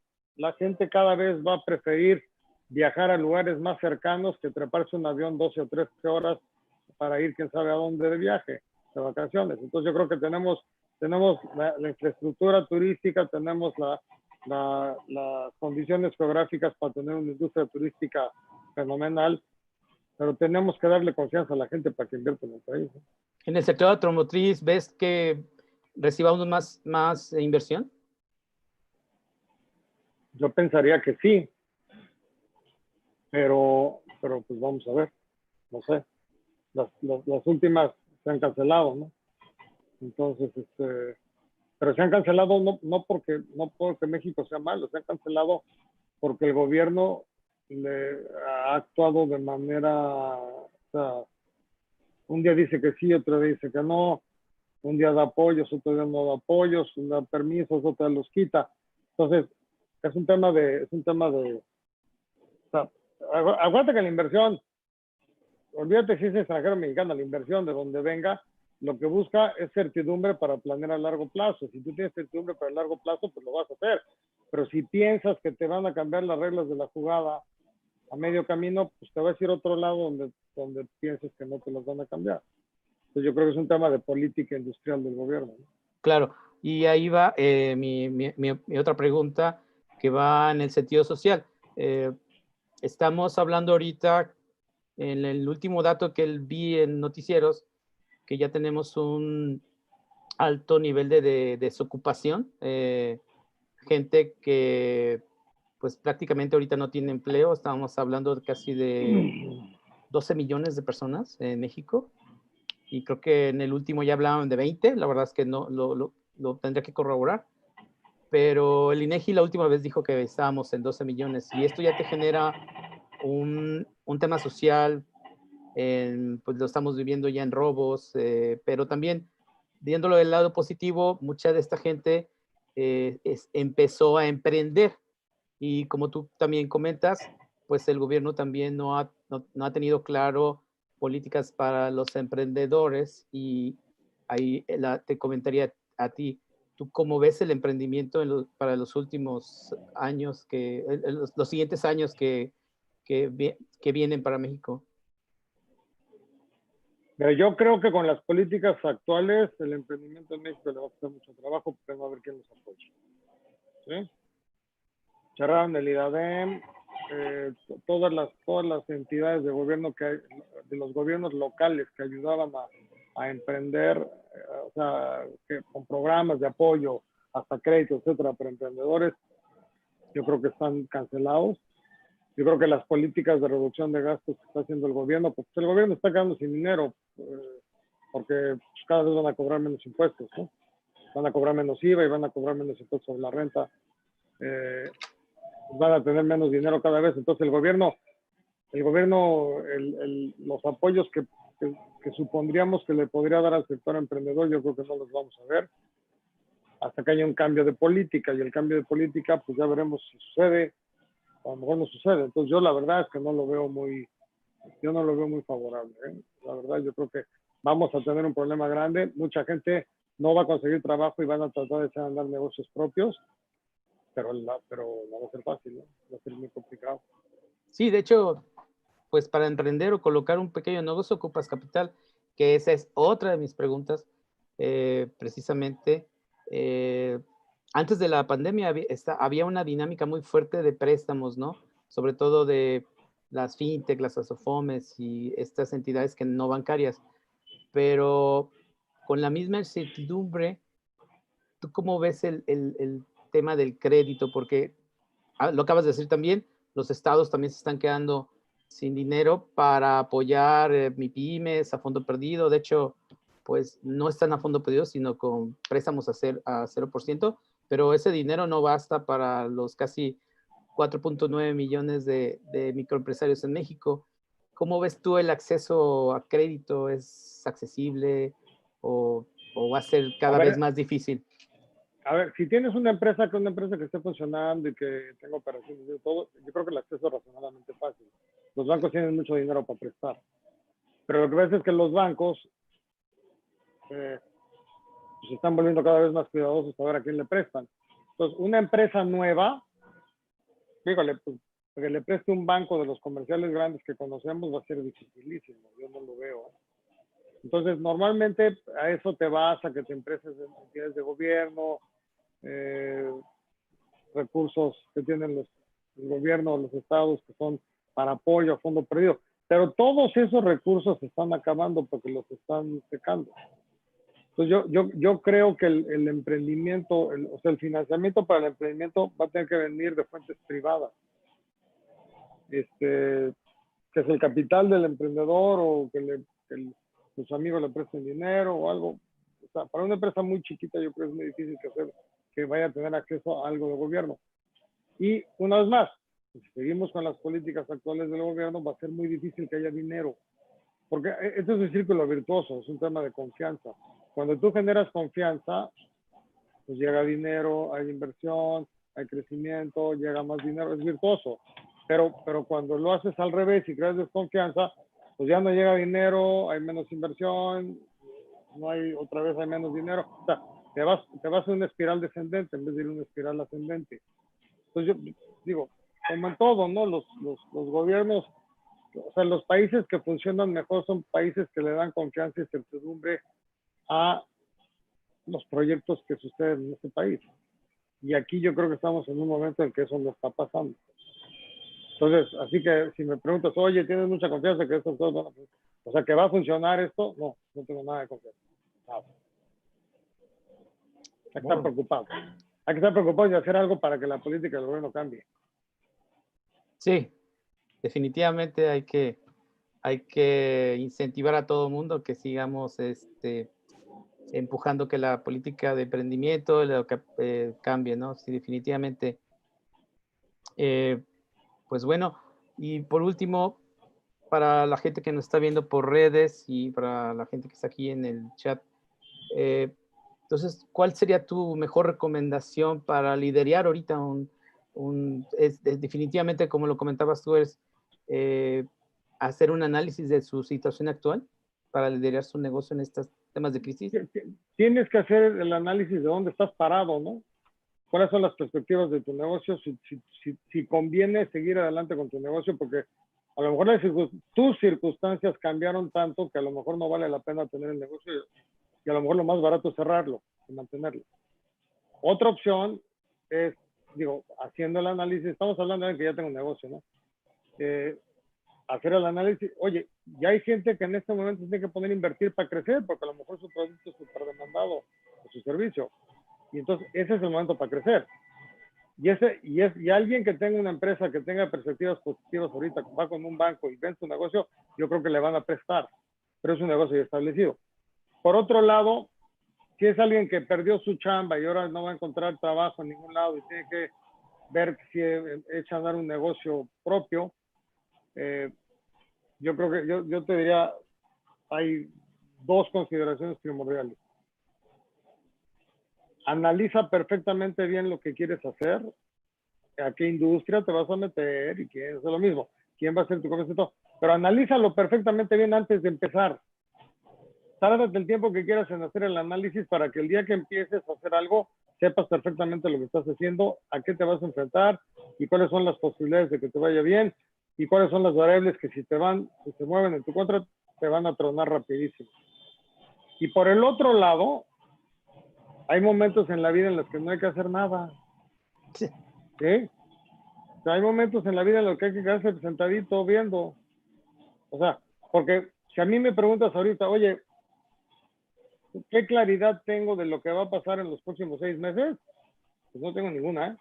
cada vez va a preferir viajar a lugares más cercanos que treparse un avión 12 o 13 horas para ir quién sabe a dónde de viaje, de vacaciones. Entonces yo creo que tenemos la infraestructura turística, tenemos las condiciones geográficas para tener una industria turística fenomenal, pero tenemos que darle confianza a la gente para que invierta en el país, ¿no? En el sector automotriz, ¿ves que recibamos más inversión? Yo pensaría que sí, pero pues vamos a ver, no sé. Las últimas se han cancelado, ¿no? Entonces, pero se han cancelado no porque México sea malo, se han cancelado porque el gobierno ha actuado de manera, o sea, un día dice que sí, otro día dice que no, un día da apoyos, otro día no da apoyos, da permisos, otro día los quita. Entonces, es un tema de, o sea, aguanta que la inversión, olvídate si es extranjero o mexicano, la inversión de donde venga, lo que busca es certidumbre para planear a largo plazo. Si tú tienes certidumbre para el largo plazo, pues lo vas a hacer. Pero si piensas que te van a cambiar las reglas de la jugada a medio camino, pues te vas a ir a otro lado donde pienses que no te las van a cambiar. Entonces yo creo que es un tema de política industrial del gobierno, ¿no? Claro, y ahí va mi otra pregunta, que va en el sentido social. Estamos hablando ahorita, en el último dato que vi en noticieros, que ya tenemos un alto nivel de desocupación, gente que pues prácticamente ahorita no tiene empleo. Estábamos hablando de casi de 12 millones de personas en México, y creo que en el último ya hablaban de 20, la verdad es que no lo tendría que corroborar, pero el INEGI la última vez dijo que estábamos en 12 millones, y esto ya te genera un tema social. Pues lo estamos viviendo ya en robos, pero también viéndolo del lado positivo, mucha de esta gente empezó a emprender, y como tú también comentas, pues el gobierno también no ha tenido claro políticas para los emprendedores, y ahí te comentaría a ti, ¿tú cómo ves el emprendimiento para los últimos años, los siguientes años que vienen para México? Pero yo creo que con las políticas actuales, el emprendimiento en México le va a costar mucho trabajo porque no va a haber quién los apoye. ¿Sí? Cerraron el IDADEM, todas las entidades de gobierno de los gobiernos locales que ayudaban a emprender, o sea, con programas de apoyo, hasta crédito, etcétera, para emprendedores, yo creo que están cancelados. Yo creo que las políticas de reducción de gastos que está haciendo el gobierno, pues el gobierno está quedando sin dinero, porque cada vez van a cobrar menos impuestos, ¿no? Van a cobrar menos IVA y van a cobrar menos impuestos sobre la renta. Van a tener menos dinero cada vez. Entonces el gobierno, los apoyos que supondríamos que le podría dar al sector emprendedor, yo creo que no los vamos a ver hasta que haya un cambio de política, y el cambio de política, pues ya veremos si sucede, a lo mejor no sucede. Entonces yo la verdad es que no lo veo muy favorable, ¿eh? La verdad yo creo que vamos a tener un problema grande. Mucha gente no va a conseguir trabajo y van a tratar de echar a andar negocios propios, pero no va a ser fácil, ¿no? Va a ser muy complicado. Sí, de hecho, pues para emprender o colocar un pequeño negocio ocupas capital, que esa es otra de mis preguntas, precisamente. Antes de la pandemia había una dinámica muy fuerte de préstamos, ¿no? Sobre todo de las fintech, las asofomes y estas entidades que no bancarias. Pero con la misma incertidumbre, ¿tú cómo ves el tema del crédito? Porque lo acabas de decir también, los estados también se están quedando sin dinero para apoyar MIPYMES a fondo perdido. De hecho, pues no están a fondo perdido, sino con préstamos a 0%, pero ese dinero no basta para los casi 4.9 millones de microempresarios en México. ¿Cómo ves tú el acceso a crédito? ¿Es accesible o va a ser cada vez más difícil? A ver, si tienes una empresa que esté funcionando y que tenga operaciones y todo, yo creo que el acceso es razonablemente fácil. Los bancos tienen mucho dinero para prestar. Pero lo que ves es que los bancos se están volviendo cada vez más cuidadosos para ver a quién le prestan. Entonces, una empresa nueva, dígale, pues, que le preste un banco de los comerciales grandes que conocemos va a ser dificilísimo. Yo no lo veo. Entonces, normalmente a eso te vas, a que te empresas en entidades de gobierno, recursos que tienen el gobierno, los estados, que son para apoyo a fondo perdido. Pero todos esos recursos se están acabando porque los están secando. Entonces yo creo que el emprendimiento, o sea, el financiamiento para el emprendimiento va a tener que venir de fuentes privadas. Que es el capital del emprendedor o que sus amigos le presten dinero o algo. O sea, para una empresa muy chiquita yo creo que es muy difícil que vaya a tener acceso a algo de gobierno. Y una vez más, si seguimos con las políticas actuales del gobierno, va a ser muy difícil que haya dinero. Porque esto es un círculo virtuoso, es un tema de confianza. Cuando tú generas confianza, pues llega dinero, hay inversión, hay crecimiento, llega más dinero, es virtuoso. Pero cuando lo haces al revés y creas desconfianza, pues ya no llega dinero, hay menos inversión, no hay, otra vez hay menos dinero. O sea, te vas a una espiral descendente en vez de ir a una espiral ascendente. Entonces yo digo, como en todo, ¿no? Los gobiernos, o sea, los países que funcionan mejor son países que le dan confianza y certidumbre a los proyectos que suceden en este país. Y aquí yo creo que estamos en un momento en que eso no está pasando. Entonces, así que si me preguntas, oye, ¿tienes mucha confianza que esto todo, o sea, que va a funcionar esto? No, no tengo nada de confianza. Nada. Hay que estar preocupado. Hay que estar preocupado y hacer algo para que la política del gobierno cambie. Sí, definitivamente hay que incentivar a todo el mundo que sigamos empujando que la política de emprendimiento cambie, ¿no? Sí, definitivamente. Pues bueno, y por último, para la gente que nos está viendo por redes y para la gente que está aquí en el chat, entonces, ¿cuál sería tu mejor recomendación para liderar ahorita definitivamente, como lo comentabas tú, es hacer un análisis de su situación actual para liderar su negocio en estos temas de crisis? Tienes que hacer el análisis de dónde estás parado, ¿no? ¿Cuáles son las perspectivas de tu negocio? Si conviene seguir adelante con tu negocio, porque a lo mejor tus circunstancias cambiaron tanto que a lo mejor no vale la pena tener el negocio y a lo mejor lo más barato es cerrarlo y mantenerlo. Otra opción es, haciendo el análisis, estamos hablando de que ya tengo un negocio, ¿no? Hacer el análisis, oye, ya hay gente que en este momento tiene que poner a invertir para crecer, porque a lo mejor su producto es súper demandado o su servicio. Y entonces ese es el momento para crecer. Y alguien que tenga una empresa que tenga perspectivas positivas ahorita, va con un banco y vende su negocio, yo creo que le van a prestar, pero es un negocio ya establecido. Por otro lado, si es alguien que perdió su chamba y ahora no va a encontrar trabajo en ningún lado y tiene que ver si echa a andar un negocio propio, yo creo que yo te diría, hay dos consideraciones primordiales. Analiza perfectamente bien lo que quieres hacer, a qué industria te vas a meter y quién es lo mismo, quién va a ser tu competencia, pero analízalo perfectamente bien antes de empezar. Tárdate el tiempo que quieras en hacer el análisis para que el día que empieces a hacer algo, sepas perfectamente lo que estás haciendo, a qué te vas a enfrentar y cuáles son las posibilidades de que te vaya bien y cuáles son las variables que si se mueven en tu contra, te van a tronar rapidísimo. Y por el otro lado, hay momentos en la vida en los que no hay que hacer nada. ¿Sí? O sea, hay momentos en la vida en los que hay que quedarse sentadito viendo. O sea, porque si a mí me preguntas ahorita, oye, ¿qué claridad tengo de lo que va a pasar en los próximos 6 meses? Pues no tengo ninguna, ¿eh?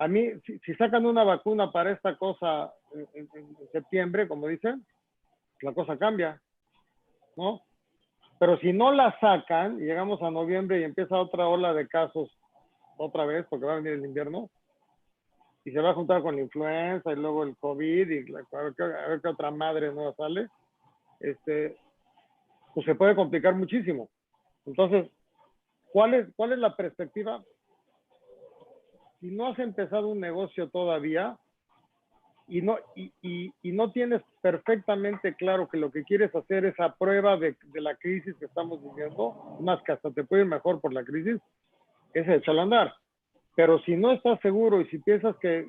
A mí, si sacan una vacuna para esta cosa en septiembre, como dicen, la cosa cambia, ¿no? Pero si no la sacan y llegamos a noviembre y empieza otra ola de casos otra vez, porque va a venir el invierno, y se va a juntar con la influenza y luego el COVID y a ver qué otra madre nueva sale, pues se puede complicar muchísimo. Entonces, ¿cuál es la perspectiva? Si no has empezado un negocio todavía y no tienes perfectamente claro que lo que quieres hacer es a prueba de la crisis que estamos viviendo, más que hasta te puede ir mejor por la crisis, es echarlo a andar. Pero si no estás seguro y si piensas que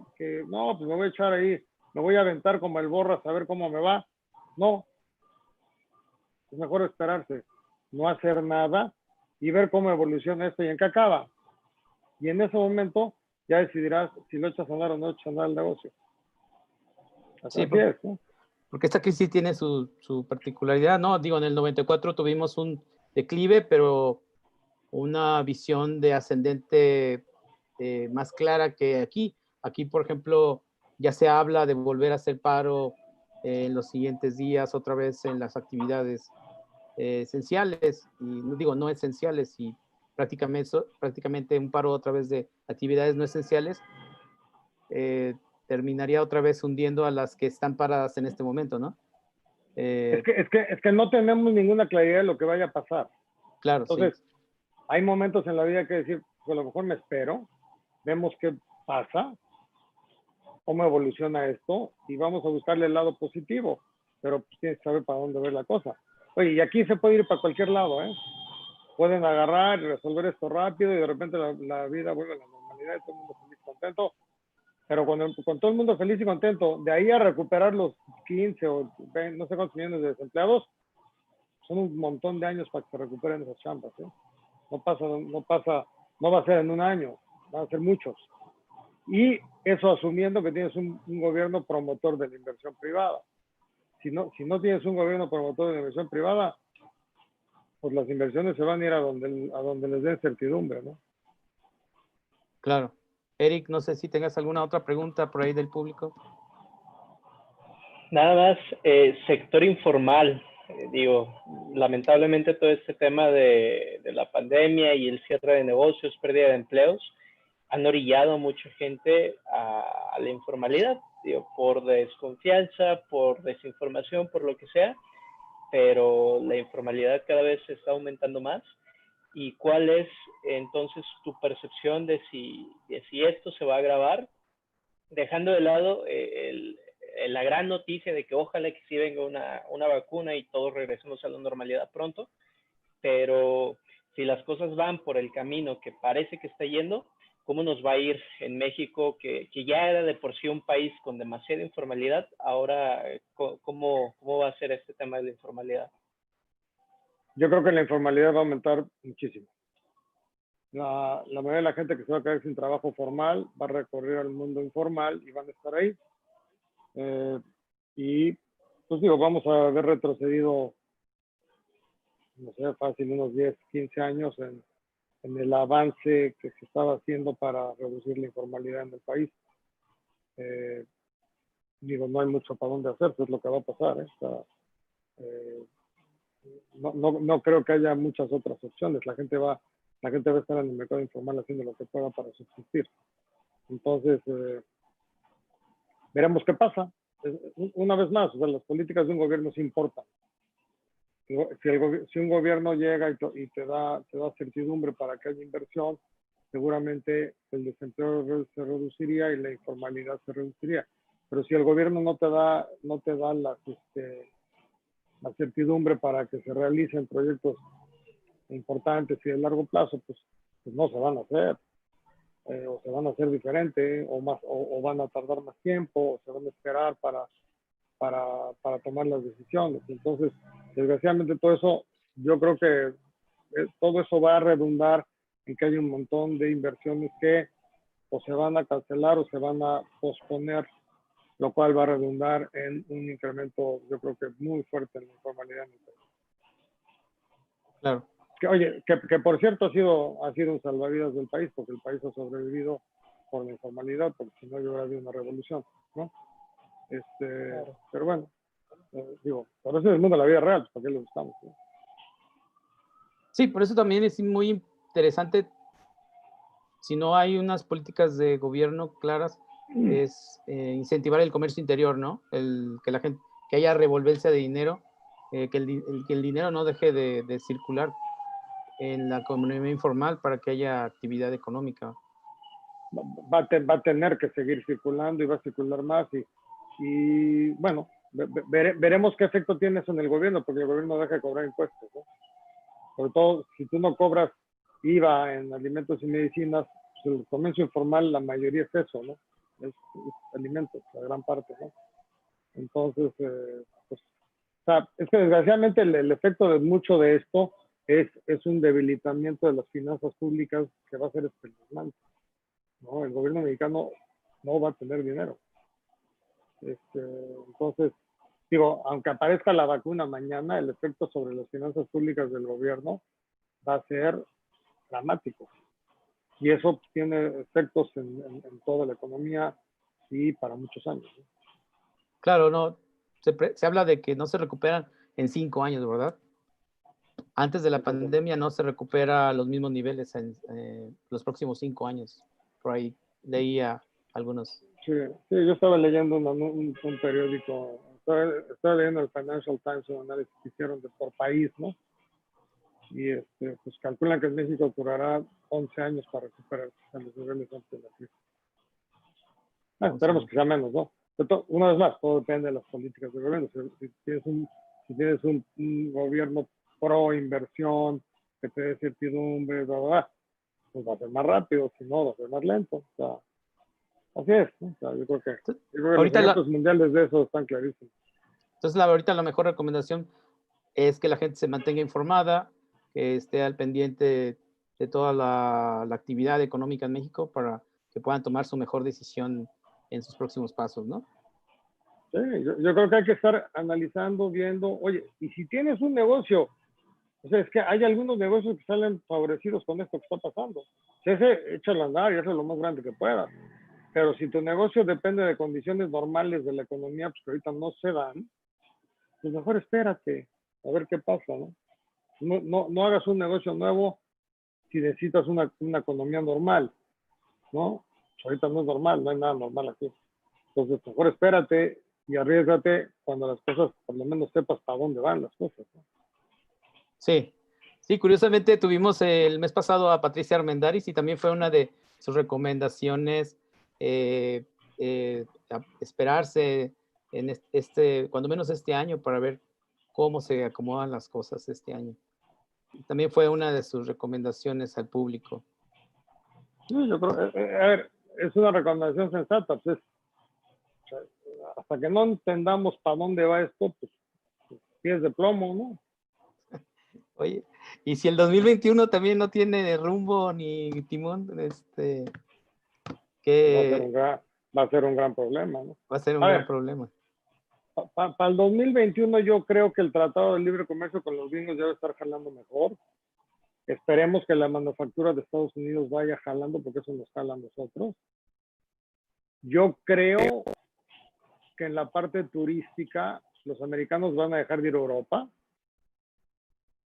no, pues me voy a echar ahí, me voy a aventar como el Borras a ver cómo me va, no. Es mejor esperarse, no hacer nada y ver cómo evoluciona esto y en qué acaba. Y en ese momento ya decidirás si lo echas a andar o no echas a andar el negocio. Sí, porque esta crisis tiene su particularidad, ¿no? Digo, en el 94 tuvimos un declive, pero una visión de ascendente más clara que aquí. Aquí, por ejemplo, ya se habla de volver a hacer paro en los siguientes días, otra vez en las actividades esenciales, y no digo no esenciales, y prácticamente un paro otra vez de actividades no esenciales, terminaría otra vez hundiendo a las que están paradas en este momento, ¿no? Es que no tenemos ninguna claridad de lo que vaya a pasar. Claro, entonces, sí. Hay momentos en la vida que decir, pues a lo mejor me espero, vemos qué pasa, cómo evoluciona esto y vamos a buscarle el lado positivo, pero pues tienes que saber para dónde ver la cosa. Oye, y aquí se puede ir para cualquier lado, ¿eh? Pueden agarrar y resolver esto rápido y de repente la vida vuelve a la normalidad y todo el mundo feliz y contento. Pero con todo el mundo feliz y contento, de ahí a recuperar los 15 o 20, no sé cuántos millones de desempleados, son un montón de años para que se recuperen esas chambas, ¿eh? No va a ser en un año, van a ser muchos. Y eso asumiendo que tienes un gobierno promotor de la inversión privada. Si no tienes un gobierno promotor de la inversión privada, pues las inversiones se van a ir a donde les den certidumbre, ¿no? Claro. Eric, no sé si tengas alguna otra pregunta por ahí del público. Nada más, sector informal. Digo, lamentablemente todo este tema de la pandemia y el cierre de negocios, pérdida de empleos, han orillado a mucha gente a la informalidad, digo, por desconfianza, por desinformación, por lo que sea, pero la informalidad cada vez se está aumentando más. ¿Y cuál es entonces tu percepción de si esto se va a agravar? Dejando de lado la gran noticia de que ojalá que sí venga una vacuna y todos regresemos a la normalidad pronto, pero si las cosas van por el camino que parece que está yendo, ¿cómo nos va a ir en México, que ya era de por sí un país con demasiada informalidad? Ahora, ¿cómo va a ser este tema de la informalidad? Yo creo que la informalidad va a aumentar muchísimo. La mayoría de la gente que se va a quedar sin trabajo formal va a recorrer al mundo informal y van a estar ahí. Y pues digo, vamos a haber retrocedido, no sé, fácil unos 10, 15 años en el avance que se estaba haciendo para reducir la informalidad en el país. Digo, no hay mucho para dónde hacerse, es lo que va a pasar. No creo que haya muchas otras opciones. La gente va a estar en el mercado informal haciendo lo que pueda para subsistir. Entonces, veremos qué pasa. Una vez más, o sea, las políticas de un gobierno sí importan. Si un gobierno llega y te da certidumbre para que haya inversión, seguramente el desempleo se reduciría y la informalidad se reduciría. Pero si el gobierno no te da la certidumbre para que se realicen proyectos importantes y de largo plazo, pues no se van a hacer. O se van a hacer diferente, o van a tardar más tiempo, o se van a esperar para tomar las decisiones. Entonces, desgraciadamente todo eso, yo creo que todo eso va a redundar en que hay un montón de inversiones que o se van a cancelar o se van a posponer, lo cual va a redundar en un incremento, yo creo que muy fuerte en la informalidad en el país. Claro. Oye, que por cierto ha sido un salvavidas del país, porque el país ha sobrevivido por la informalidad, porque si no, yo hubiera habido una revolución, ¿no? Claro. Pero bueno, digo, por eso es el mundo de la vida real, ¿para qué le buscamos? ¿No? Sí, por eso también es muy interesante, si no hay unas políticas de gobierno claras, es incentivar el comercio interior, ¿no? Que la gente, que haya revolvencia de dinero, que el dinero no deje de circular en la economía informal para que haya actividad económica. Va a tener que seguir circulando y va a circular más y bueno, veremos qué efecto tiene eso en el gobierno, porque el gobierno deja de cobrar impuestos, ¿no? Sobre todo, si tú no cobras IVA en alimentos y medicinas, pues el comercio informal, la mayoría es eso, ¿no? Es alimentos, la gran parte, ¿no? Entonces, pues, o sea, es que desgraciadamente el efecto de mucho de esto es un debilitamiento de las finanzas públicas que va a ser espeluznante, ¿no? El gobierno mexicano no va a tener dinero. Entonces, digo, aunque aparezca la vacuna mañana, el efecto sobre las finanzas públicas del gobierno va a ser dramático. Y eso tiene efectos en toda la economía y para muchos años, ¿no? Claro, no. Se habla de que no se recuperan en 5 años, ¿verdad? Antes de la pandemia no se recupera a los mismos niveles en los próximos 5 años. Por ahí leía algunos. Sí, yo estaba leyendo un periódico, estaba leyendo el Financial Times, un análisis que hicieron por país, ¿no? Y pues calculan que en México durará 11 años para recuperar a los niveles antes de la crisis. Bueno, esperemos que sea menos, ¿no? Pero una vez más, todo depende de las políticas del gobierno. Si tienes un gobierno pro inversión, que te dé certidumbre, bla, bla, bla, pues va a ser más rápido, si no, va a ser más lento. O sea, así es, ¿no? O sea, yo creo que los ejemplos mundiales de eso están clarísimos. Entonces, ahorita la mejor recomendación es que la gente se mantenga informada, que esté al pendiente de toda la actividad económica en México para que puedan tomar su mejor decisión en sus próximos pasos, ¿no? Sí, yo creo que hay que estar analizando, viendo, oye, y si tienes un negocio, o sea, es que hay algunos negocios que salen favorecidos con esto que está pasando. Si ese, échalo a andar y hazlo lo más grande que puedas. Pero si tu negocio depende de condiciones normales de la economía, pues que ahorita no se dan, pues mejor espérate a ver qué pasa, ¿no? No hagas un negocio nuevo si necesitas una economía normal, ¿no? Pues ahorita no es normal, no hay nada normal aquí. Entonces, mejor espérate y arriésgate cuando las cosas, por lo menos sepas para dónde van las cosas, ¿no? Sí, sí, curiosamente tuvimos el mes pasado a Patricia Armendáriz y también fue una de sus recomendaciones esperarse en cuando menos este año para ver cómo se acomodan las cosas este año. También fue una de sus recomendaciones al público. Sí, yo creo, a ver, es una recomendación sensata, pues hasta que no entendamos para dónde va esto, pues pies de plomo, ¿no? Oye, y si el 2021 también no tiene rumbo ni timón, que va a ser un gran problema, ¿no? Va a ser un gran problema. Para el 2021 yo creo que el Tratado de Libre Comercio con los gringos debe estar jalando mejor. Esperemos que la manufactura de Estados Unidos vaya jalando porque eso nos jala a nosotros. Yo creo que en la parte turística los americanos van a dejar de ir a Europa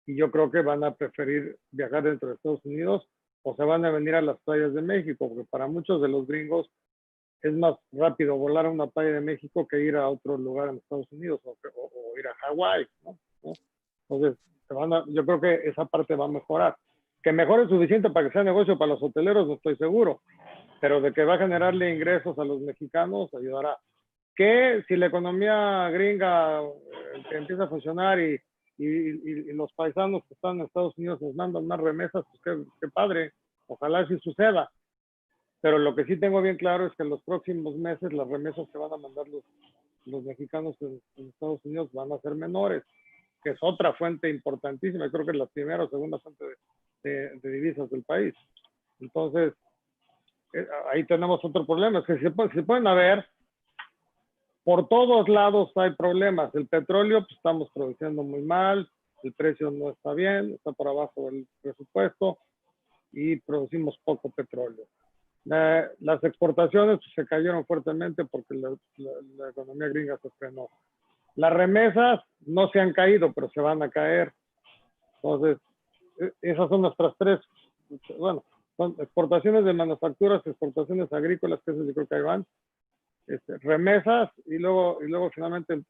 y yo creo que van a preferir viajar dentro de Estados Unidos o se van a venir a las playas de México, porque para muchos de los gringos es más rápido volar a una playa de México que ir a otro lugar en Estados Unidos o ir a Hawái, ¿no? Entonces, yo creo que esa parte va a mejorar. Que mejore suficiente para que sea negocio para los hoteleros, no estoy seguro, pero de que va a generarle ingresos a los mexicanos, ayudará. Que si la economía gringa empieza a funcionar y los paisanos que están en Estados Unidos nos mandan más remesas, pues qué padre, ojalá así suceda. Pero lo que sí tengo bien claro es que en los próximos meses las remesas que van a mandar los mexicanos en Estados Unidos van a ser menores, que es otra fuente importantísima, creo que es la primera o segunda fuente de divisas del país. Entonces, ahí tenemos otro problema, es que se pueden haber, por todos lados hay problemas. El petróleo, pues estamos produciendo muy mal, el precio no está bien, está por abajo del presupuesto y producimos poco petróleo. Las exportaciones se cayeron fuertemente porque la economía gringa se frenó. Las remesas no se han caído, pero se van a caer. Entonces, esas son nuestras tres, bueno, son exportaciones de manufacturas, exportaciones agrícolas, que eso yo creo que ahí van, remesas y luego finalmente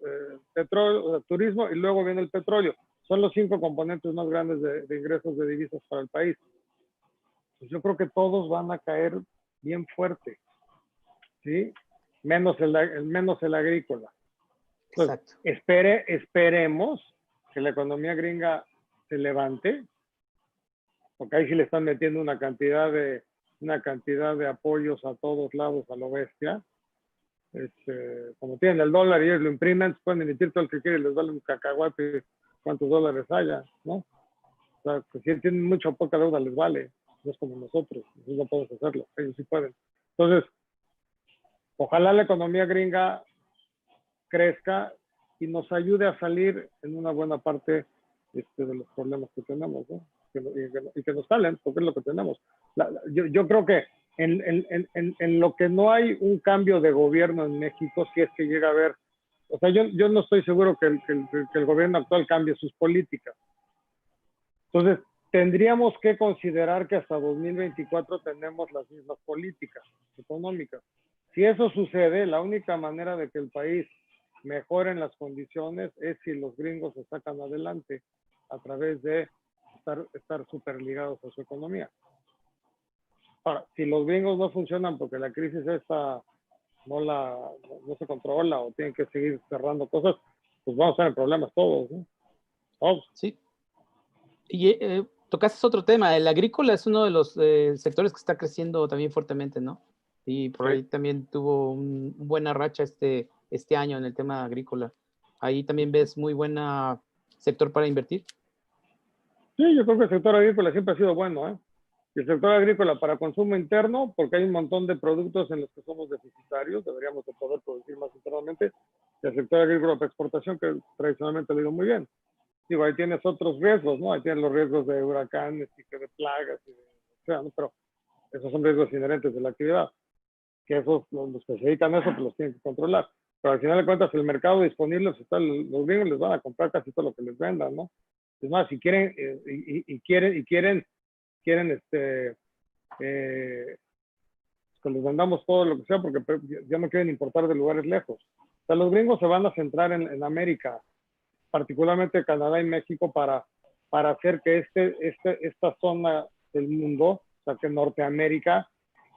petróleo, o sea, turismo, y luego viene el petróleo. Son los 5 componentes más grandes de ingresos de divisas para el país. Pues yo creo que todos van a caer bien fuerte, ¿sí? Menos el agrícola. Entonces, esperemos que la economía gringa se levante, porque ahí sí le están metiendo una cantidad de apoyos a todos lados a lo bestia. Como tienen el dólar y ellos lo imprimen, pueden emitir todo el que quieren y les vale un cacahuate cuántos dólares haya, ¿no? O sea, que si tienen mucha o poca deuda les vale, no es como nosotros no podemos hacerlo, ellos sí pueden. Entonces, ojalá la economía gringa crezca y nos ayude a salir en una buena parte de los problemas que tenemos, ¿no? Y que nos salen, porque es lo que tenemos. Yo creo que en lo que no hay un cambio de gobierno en México, si es que llega a haber, o sea, yo no estoy seguro que el gobierno actual cambie sus políticas. Entonces, tendríamos que considerar que hasta 2024 tenemos las mismas políticas económicas. Si eso sucede, la única manera de que el país mejore las condiciones es si los gringos se sacan adelante a través de estar súper ligados a su economía. Ahora, si los gringos no funcionan porque la crisis esta no se controla o tienen que seguir cerrando cosas, pues vamos a tener problemas todos, ¿no? Todos. Sí. Y tocaste otro tema, el agrícola es uno de los sectores que está creciendo también fuertemente, ¿no? Y por ahí también tuvo una buena racha este año en el tema agrícola. Ahí también ves muy buena sector para invertir. Sí, yo creo que el sector agrícola siempre ha sido bueno, ¿eh? Y el sector agrícola para consumo interno, porque hay un montón de productos en los que somos deficitarios, deberíamos de poder producir más internamente, y el sector agrícola para exportación, que tradicionalmente ha ido muy bien. Digo, ahí tienes otros riesgos, ¿no? Ahí tienes los riesgos de huracanes y que de plagas, ¿no? Pero esos son riesgos inherentes de la actividad, que esos, los que se dedican a eso, pues los tienen que controlar. Pero al final de cuentas, el mercado disponible, los gringos les van a comprar casi todo lo que les vendan, ¿no? Es más, si quieren, quieren que les vendamos todo lo que sea, porque ya no quieren importar de lugares lejos. O sea, los gringos se van a centrar en América, particularmente Canadá y México, para hacer que esta zona del mundo, o sea, que Norteamérica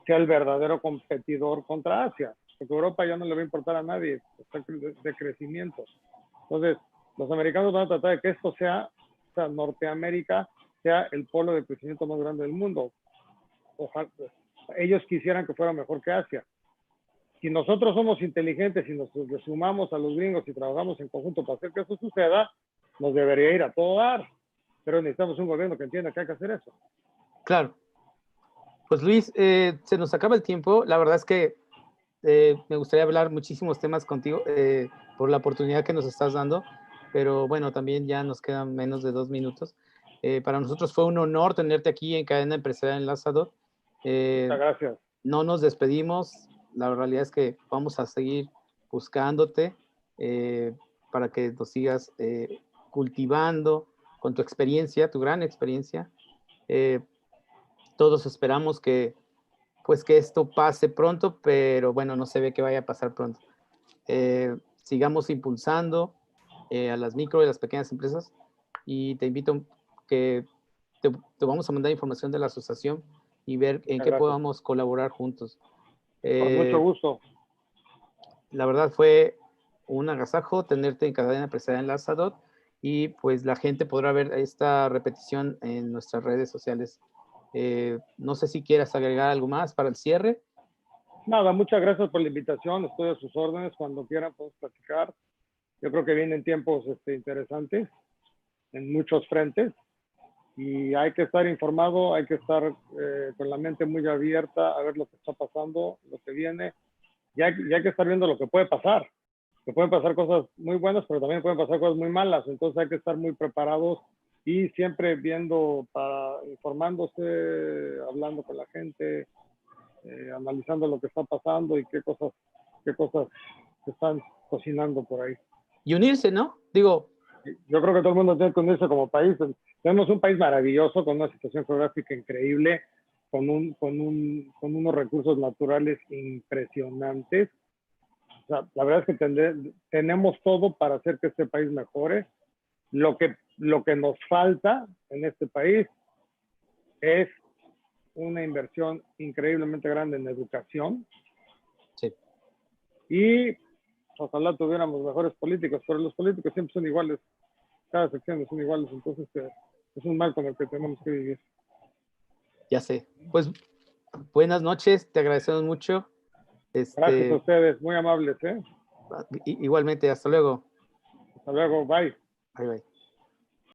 sea el verdadero competidor contra Asia, porque Europa ya no le va a importar a nadie, está de crecimiento. Entonces, los americanos van a tratar de que esto sea Norteamérica sea el polo de crecimiento más grande del mundo. Ojalá, ellos quisieran que fuera mejor que Asia. Si nosotros somos inteligentes y nos sumamos a los gringos y trabajamos en conjunto para hacer que eso suceda, nos debería ir a todo dar. Pero necesitamos un gobierno que entienda que hay que hacer eso. Claro. Pues Luis, se nos acaba el tiempo. La verdad es que me gustaría hablar muchísimos temas contigo por la oportunidad que nos estás dando, pero bueno, también ya nos quedan menos de 2 minutos. Para nosotros fue un honor tenerte aquí en Cadena Empresarial Enlazador. Muchas gracias. No nos despedimos. La realidad es que vamos a seguir buscándote para que nos sigas cultivando con tu experiencia, tu gran experiencia. Todos esperamos que esto pase pronto, pero bueno, no se ve que vaya a pasar pronto. Sigamos impulsando a las micro y las pequeñas empresas y te invito que te vamos a mandar información de la asociación y ver en qué podamos colaborar juntos. Con mucho gusto. La verdad fue un agasajo tenerte en Cadena Empresarial Enlazador y pues la gente podrá ver esta repetición en nuestras redes sociales. No sé si quieras agregar algo más para el cierre. Nada, muchas gracias por la invitación. Estoy a sus órdenes. Cuando quieran podemos platicar. Yo creo que vienen tiempos interesantes en muchos frentes y hay que estar informado, hay que estar con la mente muy abierta a ver lo que está pasando, lo que viene. Ya hay que estar viendo lo que puede pasar. que pueden pasar cosas muy buenas, pero también pueden pasar cosas muy malas. Entonces hay que estar muy preparados y siempre viendo, informándose, hablando con la gente, analizando lo que está pasando y qué cosas se están cocinando por ahí. Y unirse, ¿no? Digo, yo creo que todo el mundo tiene que unirse como país. Tenemos un país maravilloso, con una situación geográfica increíble, con unos recursos naturales impresionantes. O sea, la verdad es que tenemos todo para hacer que este país mejore. Lo que nos falta en este país es una inversión increíblemente grande en educación. Sí. Y ojalá tuviéramos mejores políticos, pero los políticos siempre son iguales. Cada sección son iguales, entonces es un mal con el que tenemos que vivir. Ya sé. Pues buenas noches, te agradecemos mucho. Gracias a ustedes, muy amables, ¿eh? Igualmente, hasta luego. Hasta luego, bye. Bye, bye.